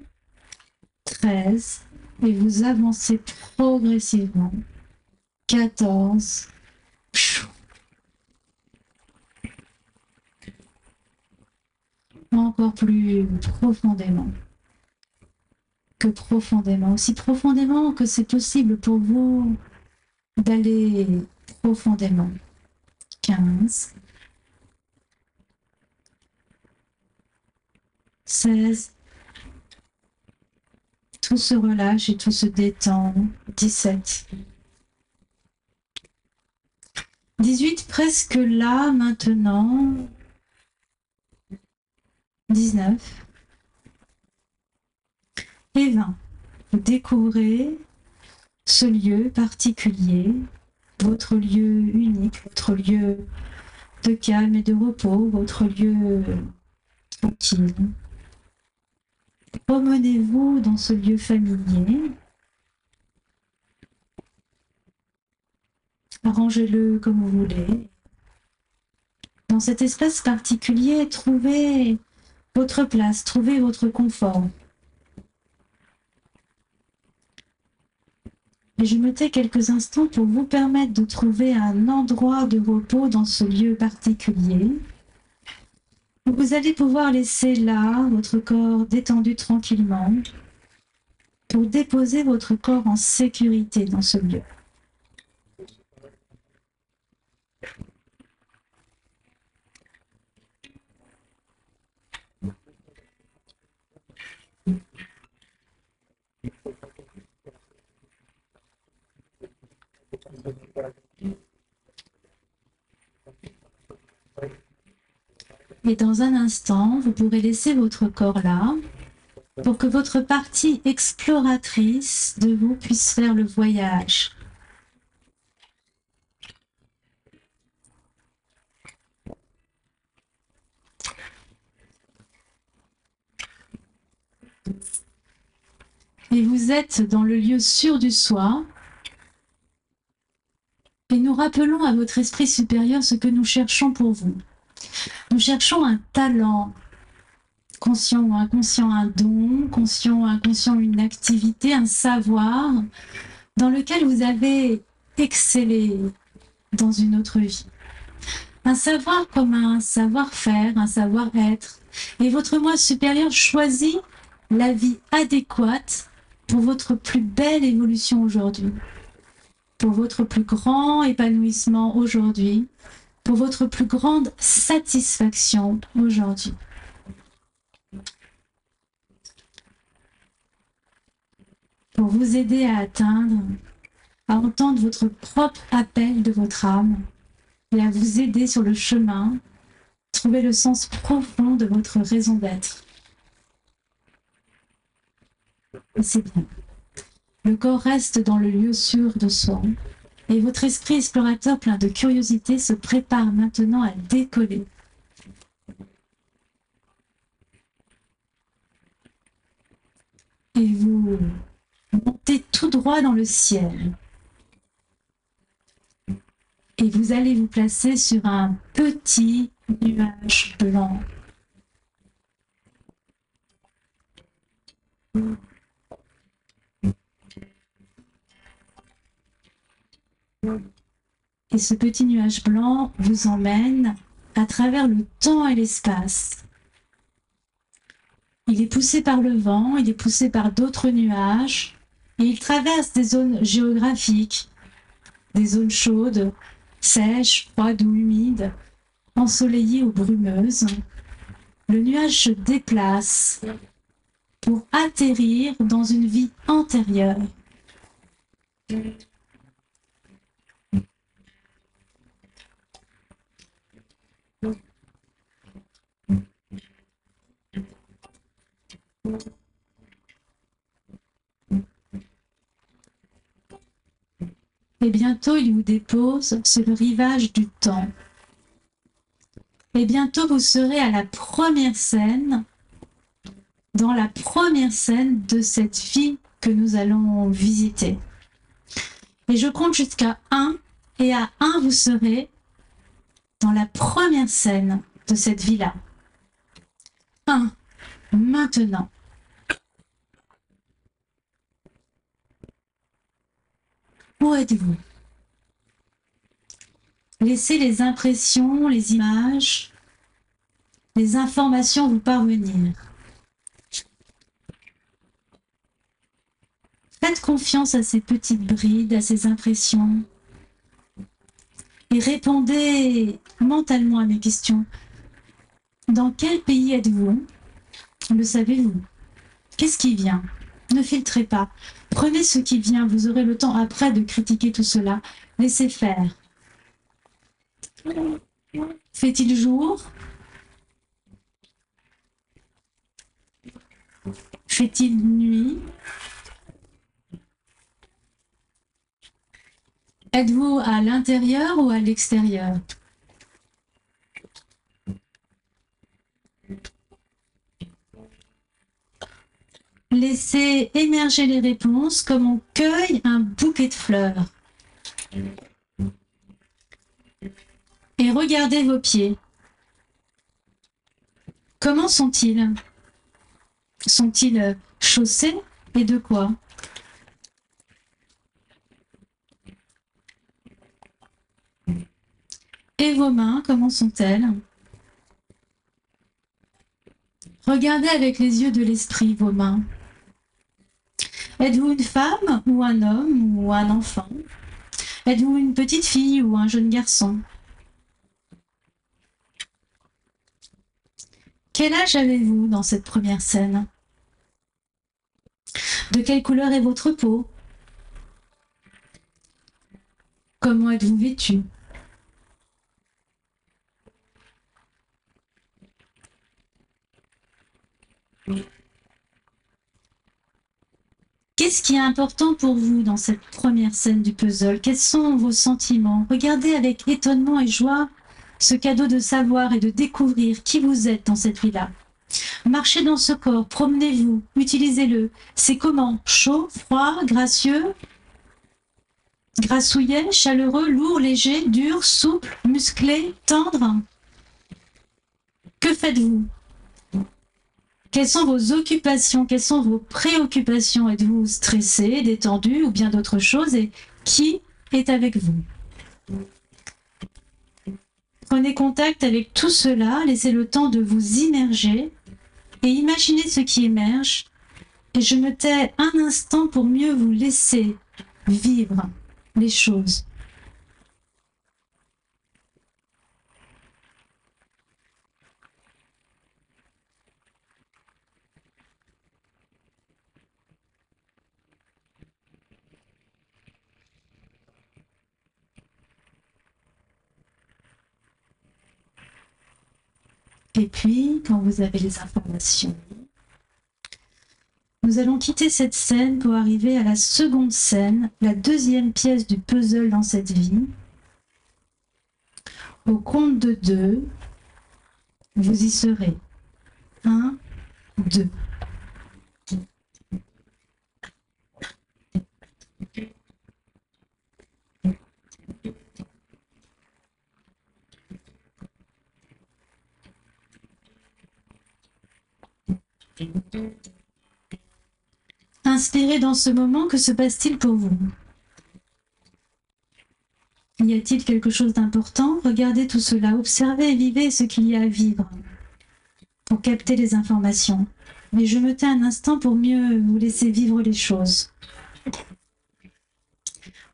13. Et vous avancez progressivement. 14. Encore plus profondément. Que profondément. Aussi profondément que c'est possible pour vous d'aller profondément. 15. 16. Tout se relâche et tout se détend. 17. 18, presque là, maintenant. 19. Et 20. Vous découvrez ce lieu particulier, votre lieu unique, votre lieu de calme et de repos, votre lieu tranquille. Promenez-vous dans ce lieu familier. Arrangez-le comme vous voulez. Dans cet espace particulier, trouvez votre place, trouvez votre confort. Et je me tais quelques instants pour vous permettre de trouver un endroit de repos dans ce lieu particulier. Vous allez pouvoir laisser là votre corps détendu tranquillement pour déposer votre corps en sécurité dans ce lieu. Et dans un instant, vous pourrez laisser votre corps là pour que votre partie exploratrice de vous puisse faire le voyage. Et vous êtes dans le lieu sûr du soi. Et nous rappelons à votre esprit supérieur ce que nous cherchons pour vous. Nous cherchons un talent, conscient ou inconscient, un don, conscient ou inconscient, une activité, un savoir dans lequel vous avez excellé dans une autre vie. Un savoir comme un savoir-faire, un savoir-être. Et votre moi supérieur choisit la vie adéquate pour votre plus belle évolution aujourd'hui, pour votre plus grand épanouissement aujourd'hui, pour votre plus grande satisfaction aujourd'hui. Pour vous aider à atteindre, à entendre votre propre appel de votre âme et à vous aider sur le chemin, trouver le sens profond de votre raison d'être. Et c'est bien. Le corps reste dans le lieu sûr de soi. Et votre esprit explorateur plein de curiosité se prépare maintenant à décoller. Et vous montez tout droit dans le ciel. Et vous allez vous placer sur un petit nuage blanc. Et ce petit nuage blanc vous emmène à travers le temps et l'espace. Il est poussé par le vent, il est poussé par d'autres nuages, et il traverse des zones géographiques, des zones chaudes, sèches, froides ou humides, ensoleillées ou brumeuses. Le nuage se déplace pour atterrir dans une vie antérieure. Et bientôt, il vous dépose sur le rivage du temps. Et bientôt, vous serez à la première scène, dans la première scène de cette vie que nous allons visiter. Et je compte jusqu'à 1, et à 1, vous serez dans la première scène de cette vie-là. 1, maintenant. Où êtes-vous? Laissez les impressions, les images, les informations vous parvenir. Faites confiance à ces petites brides, à ces impressions. Et répondez mentalement à mes questions. Dans quel pays êtes-vous? Le savez-vous? Qu'est-ce qui vient? Ne filtrez pas. Prenez ce qui vient. Vous aurez le temps après de critiquer tout cela. Laissez faire. Fait-il jour? Fait-il nuit? Êtes-vous à l'intérieur ou à l'extérieur? Laissez émerger les réponses comme on cueille un bouquet de fleurs. Et regardez vos pieds. Comment sont-ils? Sont-ils chaussés et de quoi? Et vos mains, comment sont-elles? Regardez avec les yeux de l'esprit vos mains. Êtes-vous une femme ou un homme ou un enfant? Êtes-vous une petite fille ou un jeune garçon? Quel âge avez-vous dans cette première scène? De quelle couleur est votre peau? Comment êtes-vous vêtu? Qu'est-ce qui est important pour vous dans cette première scène du puzzle? Quels sont vos sentiments? Regardez avec étonnement et joie ce cadeau de savoir et de découvrir qui vous êtes dans cette vie-là. Marchez dans ce corps, promenez-vous, utilisez-le. C'est comment? Chaud, froid, gracieux, grassouillet, chaleureux, lourd, léger, dur, souple, musclé, tendre? Que faites-vous? Quelles sont vos occupations? Quelles sont vos préoccupations? Êtes-vous stressé, détendu ou bien d'autres choses? Et qui est avec vous? Prenez contact avec tout cela, laissez le temps de vous immerger et imaginez ce qui émerge. Et je me tais un instant pour mieux vous laisser vivre les choses. Et puis, quand vous avez les informations, nous allons quitter cette scène pour arriver à la seconde scène, la deuxième pièce du puzzle dans cette vie. Au compte de 2, vous y serez. 1, 2. Inspirez dans ce moment, que se passe-t-il pour vous? Y a-t-il quelque chose d'important? Regardez tout cela, observez et vivez ce qu'il y a à vivre pour capter les informations. Mais je me tais un instant pour mieux vous laisser vivre les choses.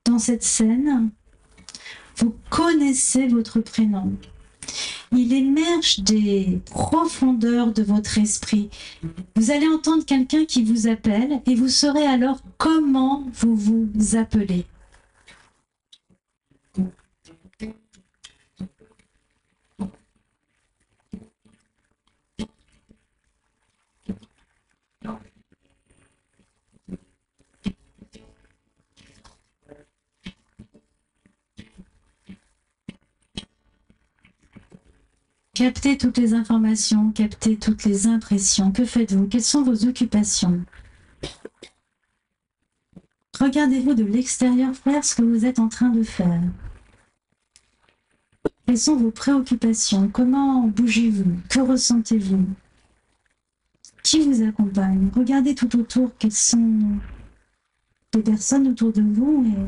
Dans cette scène, vous connaissez votre prénom. Il émerge des profondeurs de votre esprit. Vous allez entendre quelqu'un qui vous appelle et vous saurez alors comment vous vous appelez. Captez toutes les informations, captez toutes les impressions. Que faites-vous? Quelles sont vos occupations? Regardez-vous de l'extérieur faire ce que vous êtes en train de faire. Quelles sont vos préoccupations? Comment bougez-vous? Que ressentez-vous? Qui vous accompagne? Regardez tout autour quelles sont les personnes autour de vous et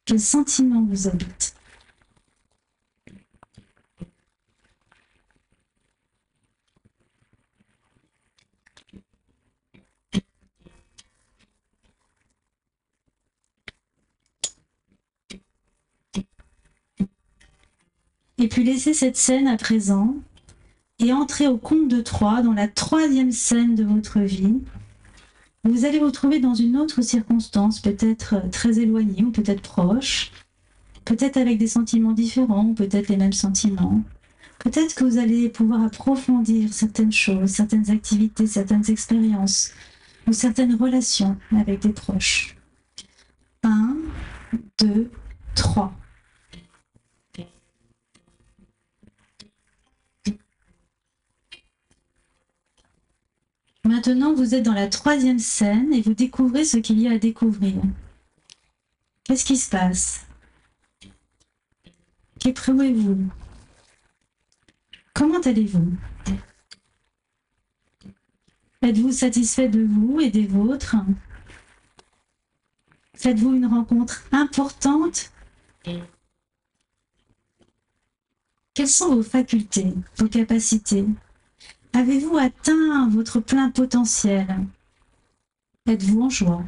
quels sentiments vous habitent. Et puis laissez cette scène à présent et entrez au compte de 3 dans la 3e scène de votre vie. Vous allez vous trouver dans une autre circonstance, peut-être très éloignée ou peut-être proche, peut-être avec des sentiments différents ou peut-être les mêmes sentiments. Peut-être que vous allez pouvoir approfondir certaines choses, certaines activités, certaines expériences ou certaines relations avec des proches. 1, 2, 3. Maintenant, vous êtes dans la 3e scène et vous découvrez ce qu'il y a à découvrir. Qu'est-ce qui se passe? Qu'éprouvez-vous? Comment allez-vous? Êtes-vous satisfait de vous et des vôtres? Faites-vous une rencontre importante? Quelles sont vos facultés, vos capacités? Avez-vous atteint votre plein potentiel? Êtes-vous en joie?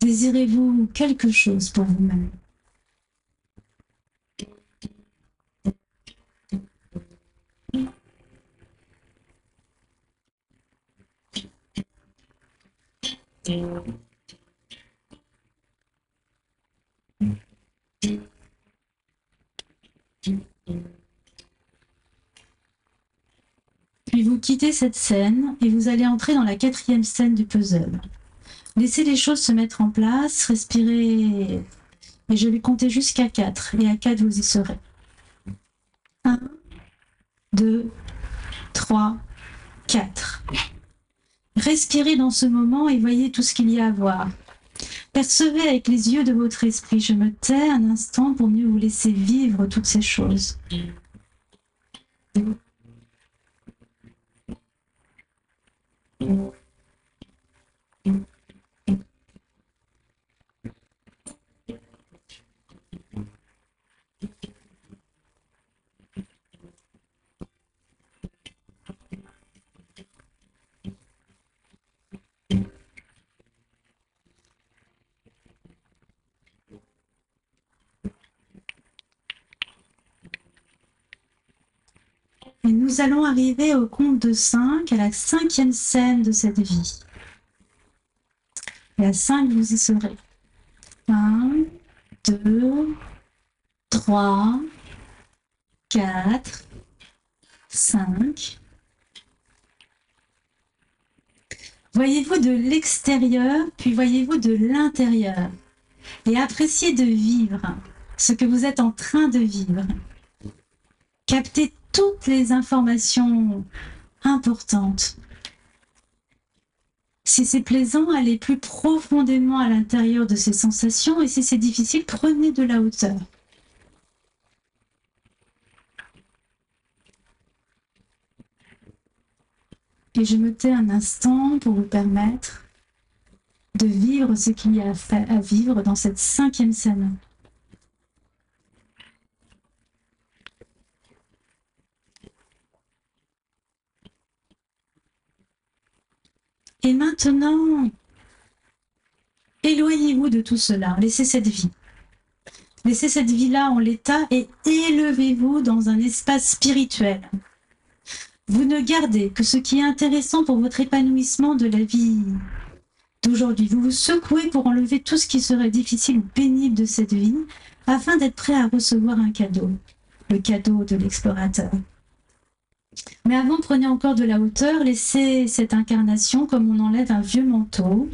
Désirez-vous quelque chose pour vous-même? Puis vous quittez cette scène et vous allez entrer dans la 4e scène du puzzle. Laissez les choses se mettre en place, respirez et je vais compter jusqu'à 4 et à 4 vous y serez. 1, 2, 3, 4. Respirez dans ce moment et voyez tout ce qu'il y a à voir. Percevez avec les yeux de votre esprit. Je me tais un instant pour mieux vous laisser vivre toutes ces choses. Et nous allons arriver au compte de 5, à la 5e scène de cette vie. Et à 5, vous y serez. 1, 2, 3, 4, 5. Voyez-vous de l'extérieur, puis voyez-vous de l'intérieur. Et appréciez de vivre ce que vous êtes en train de vivre. Captez toutes les informations importantes. Si c'est plaisant, allez plus profondément à l'intérieur de ces sensations et si c'est difficile, prenez de la hauteur. Et je me tais un instant pour vous permettre de vivre ce qu'il y a à vivre dans cette 5e scène. Et maintenant, éloignez-vous de tout cela, laissez cette vie. Laissez cette vie-là en l'état et élevez-vous dans un espace spirituel. Vous ne gardez que ce qui est intéressant pour votre épanouissement de la vie d'aujourd'hui. Vous vous secouez pour enlever tout ce qui serait difficile ou pénible de cette vie afin d'être prêt à recevoir un cadeau, le cadeau de l'explorateur. Mais avant, prenez encore de la hauteur, laissez cette incarnation comme on enlève un vieux manteau.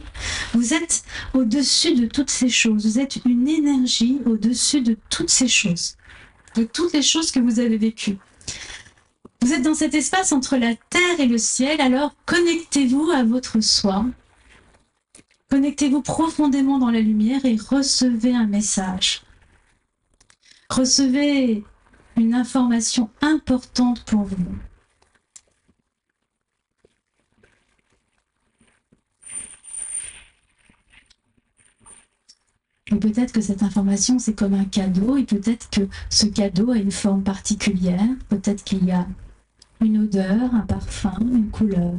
Vous êtes au-dessus de toutes ces choses, vous êtes une énergie au-dessus de toutes ces choses, de toutes les choses que vous avez vécues. Vous êtes dans cet espace entre la terre et le ciel, alors connectez-vous à votre soi. Connectez-vous profondément dans la lumière et recevez un message. Recevez une information importante pour vous. Et peut-être que cette information, c'est comme un cadeau, et peut-être que ce cadeau a une forme particulière, peut-être qu'il y a une odeur, un parfum, une couleur,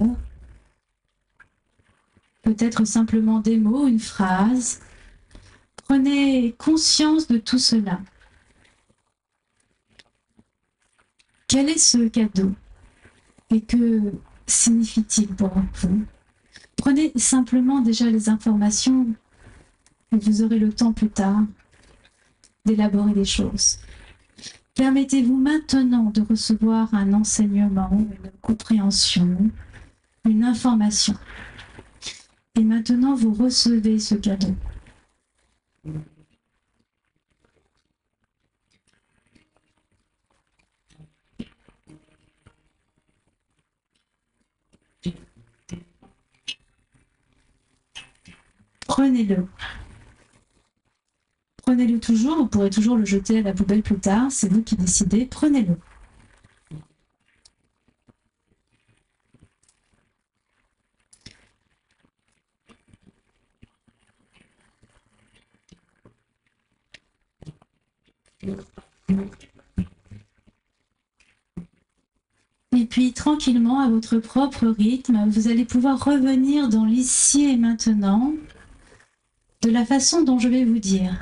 peut-être simplement des mots, une phrase. Prenez conscience de tout cela. Quel est ce cadeau et que signifie-t-il pour vous? Prenez simplement déjà les informations et vous aurez le temps plus tard d'élaborer les choses. Permettez-vous maintenant de recevoir un enseignement, une compréhension, une information. Et maintenant, vous recevez ce cadeau. Prenez-le. Prenez-le toujours, vous pourrez toujours le jeter à la poubelle plus tard, c'est vous qui décidez, prenez-le. Et puis tranquillement, à votre propre rythme, vous allez pouvoir revenir dans l'ici et maintenant de la façon dont je vais vous dire.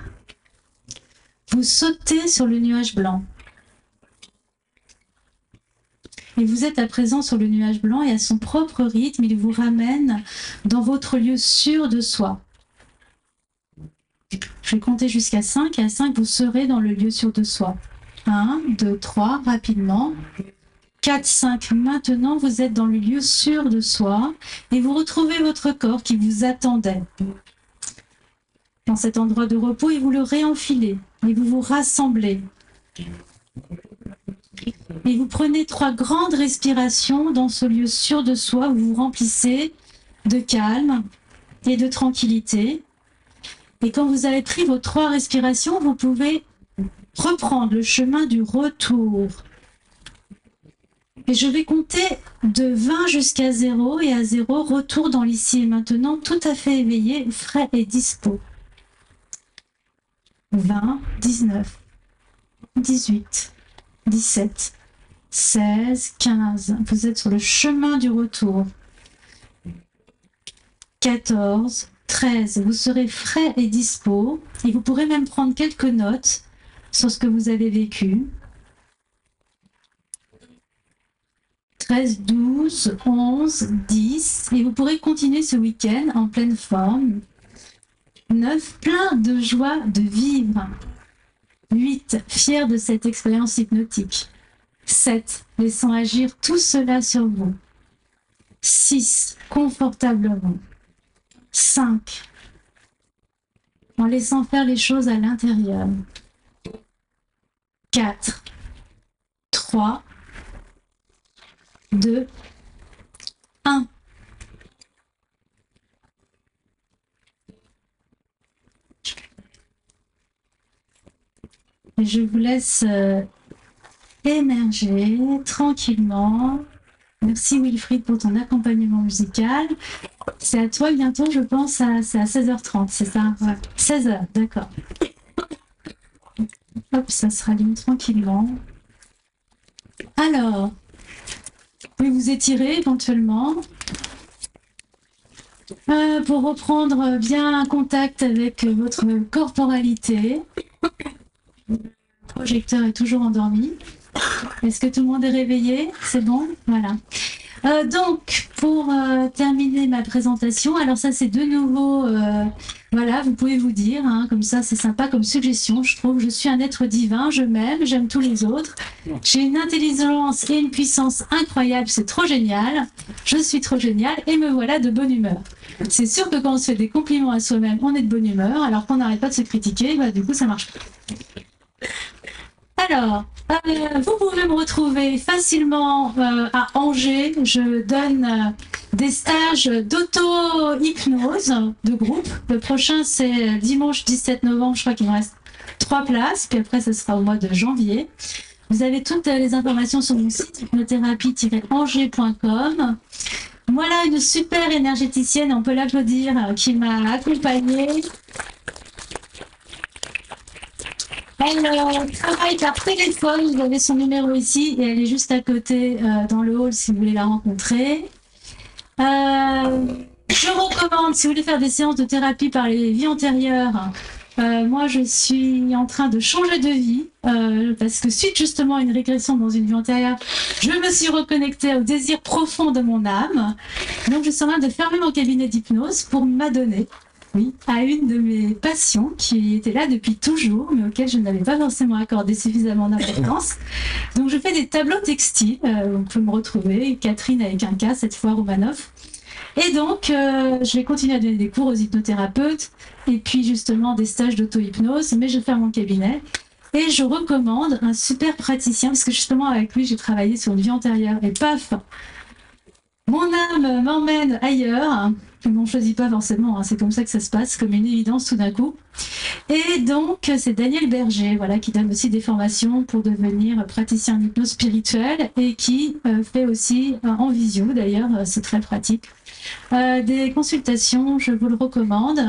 Vous sautez sur le nuage blanc. Et vous êtes à présent sur le nuage blanc et à son propre rythme, il vous ramène dans votre lieu sûr de soi. Je vais compter jusqu'à 5 et à 5, vous serez dans le lieu sûr de soi. 1, 2, 3, rapidement. 4, 5, maintenant vous êtes dans le lieu sûr de soi et vous retrouvez votre corps qui vous attendait dans cet endroit de repos et vous le réenfilez et vous vous rassemblez. Et vous prenez 3 grandes respirations dans ce lieu sûr de soi où vous vous remplissez de calme et de tranquillité. Et quand vous avez pris vos 3 respirations, vous pouvez reprendre le chemin du retour. Et je vais compter de 20 jusqu'à 0 et à 0, retour dans l'ici et maintenant, tout à fait éveillé, frais et dispo. 20, 19, 18, 17, 16, 15. Vous êtes sur le chemin du retour. 14, 13. Vous serez frais et dispo. Et vous pourrez même prendre quelques notes sur ce que vous avez vécu. 13, 12, 11, 10. Et vous pourrez continuer ce week-end en pleine forme. 9, plein de joie de vivre. 8, fier de cette expérience hypnotique. 7, laissant agir tout cela sur vous. 6, confortablement. 5, en laissant faire les choses à l'intérieur. 4, 3, 2, 1. Et je vous laisse émerger tranquillement. Merci Wilfried pour ton accompagnement musical. C'est à toi bientôt, je pense, c'est à 16h30, c'est ça? Ouais. 16h, d'accord. Hop, ça se rallume tranquillement. Alors, vous pouvez vous étirer éventuellement pour reprendre bien contact avec votre corporalité. Le projecteur est toujours endormi. Est-ce que tout le monde est réveillé? C'est bon? Voilà. Donc, pour terminer ma présentation, alors ça c'est de nouveau, voilà, vous pouvez vous dire, hein, comme ça c'est sympa comme suggestion, je trouve, je suis un être divin, je m'aime, j'aime tous les autres, j'ai une intelligence et une puissance incroyable, c'est trop génial, je suis trop génial et me voilà de bonne humeur. C'est sûr que quand on se fait des compliments à soi-même, on est de bonne humeur, alors qu'on n'arrête pas de se critiquer, bah, du coup ça marche pas. Alors, vous pouvez me retrouver facilement à Angers. Je donne des stages d'auto-hypnose de groupe. Le prochain, c'est dimanche 17 novembre. Je crois qu'il me reste 3 places. Puis après, ce sera au mois de janvier. Vous avez toutes les informations sur mon site hypnothérapie-angers.com. Voilà une super énergéticienne, on peut l'applaudir, qui m'a accompagnée. Elle travaille par téléphone, vous avez son numéro ici et elle est juste à côté dans le hall si vous voulez la rencontrer. Je recommande, si vous voulez faire des séances de thérapie par les vies antérieures, moi je suis en train de changer de vie parce que suite justement à une régression dans une vie antérieure, je me suis reconnectée au désir profond de mon âme. Donc je suis en train de fermer mon cabinet d'hypnose pour m'adonner. Oui, à une de mes passions qui était là depuis toujours, mais auquel je n'avais pas forcément accordé suffisamment d'importance. Donc je fais des tableaux textiles, on peut me retrouver, Catherine avec un K, cette fois Romanov. Et donc je vais continuer à donner des cours aux hypnothérapeutes, et puis justement des stages d'auto-hypnose, mais je ferme mon cabinet. Et je recommande un super praticien, parce que justement avec lui j'ai travaillé sur une vie antérieure, et paf, mon âme m'emmène ailleurs. On ne choisit pas forcément, hein, c'est comme ça que ça se passe, comme une évidence tout d'un coup. Et donc, c'est Daniel Berger, voilà, qui donne aussi des formations pour devenir praticien en hypnose spirituelle et qui fait aussi en visio, d'ailleurs, c'est très pratique. Des consultations, je vous le recommande.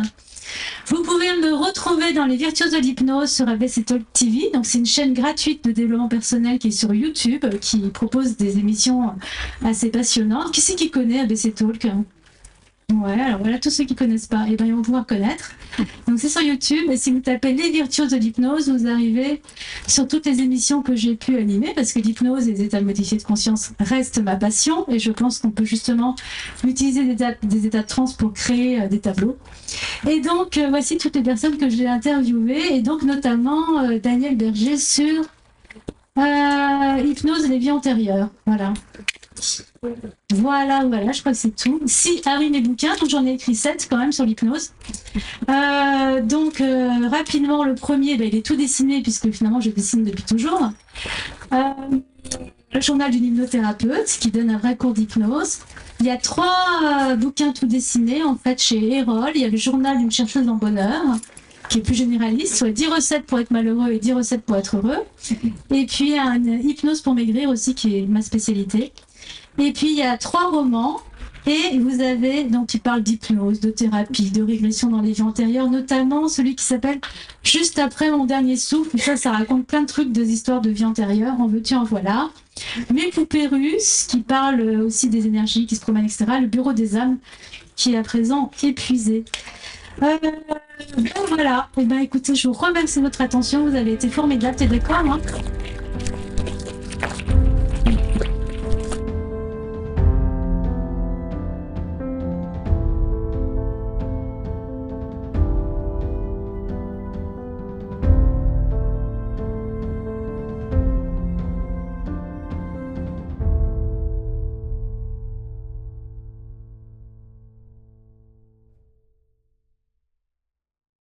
Vous pouvez me retrouver dans les Virtuoses de l'hypnose sur ABC Talk TV. Donc c'est une chaîne gratuite de développement personnel qui est sur YouTube, qui propose des émissions assez passionnantes. Qui c'est qui connaît ABC Talk? Ouais, alors voilà, tous ceux qui ne connaissent pas, eh ben, ils vont pouvoir connaître. Donc c'est sur YouTube, et si vous tapez les Virtuoses de l'hypnose, vous arrivez sur toutes les émissions que j'ai pu animer, parce que l'hypnose et les états modifiés de conscience restent ma passion, et je pense qu'on peut justement utiliser des états de transe pour créer des tableaux. Et donc voici toutes les personnes que j'ai interviewées, et donc notamment Daniel Berger sur hypnose et les vies antérieures. Voilà. Voilà, je crois que c'est tout. Si, ah oui, mes bouquins, donc j'en ai écrit 7 quand même sur l'hypnose. Rapidement, le premier, il est tout dessiné, puisque finalement je dessine depuis toujours. Le journal d'une hypnothérapeute, qui donne un vrai cours d'hypnose. Il y a 3 bouquins tout dessinés, en fait, chez Erol. Il y a le journal d'une chercheuse en bonheur, qui est plus généraliste, soit 10 recettes pour être malheureux et 10 recettes pour être heureux. Et puis, un hypnose pour maigrir aussi, qui est ma spécialité. Et puis, il y a 3 romans, et vous avez, donc, qui parlent d'hypnose, de thérapie, de régression dans les vies antérieures, notamment celui qui s'appelle « Juste après mon dernier souffle ». Ça raconte plein de trucs, des histoires de vie antérieure, en veux-tu, en voilà. Mes poupées russes, qui parlent aussi des énergies qui se promènent, etc. Le bureau des âmes, qui est à présent épuisé. Voilà. Et ben, écoutez, je vous remercie de votre attention, vous avez été formidables, t'es d'accord, hein?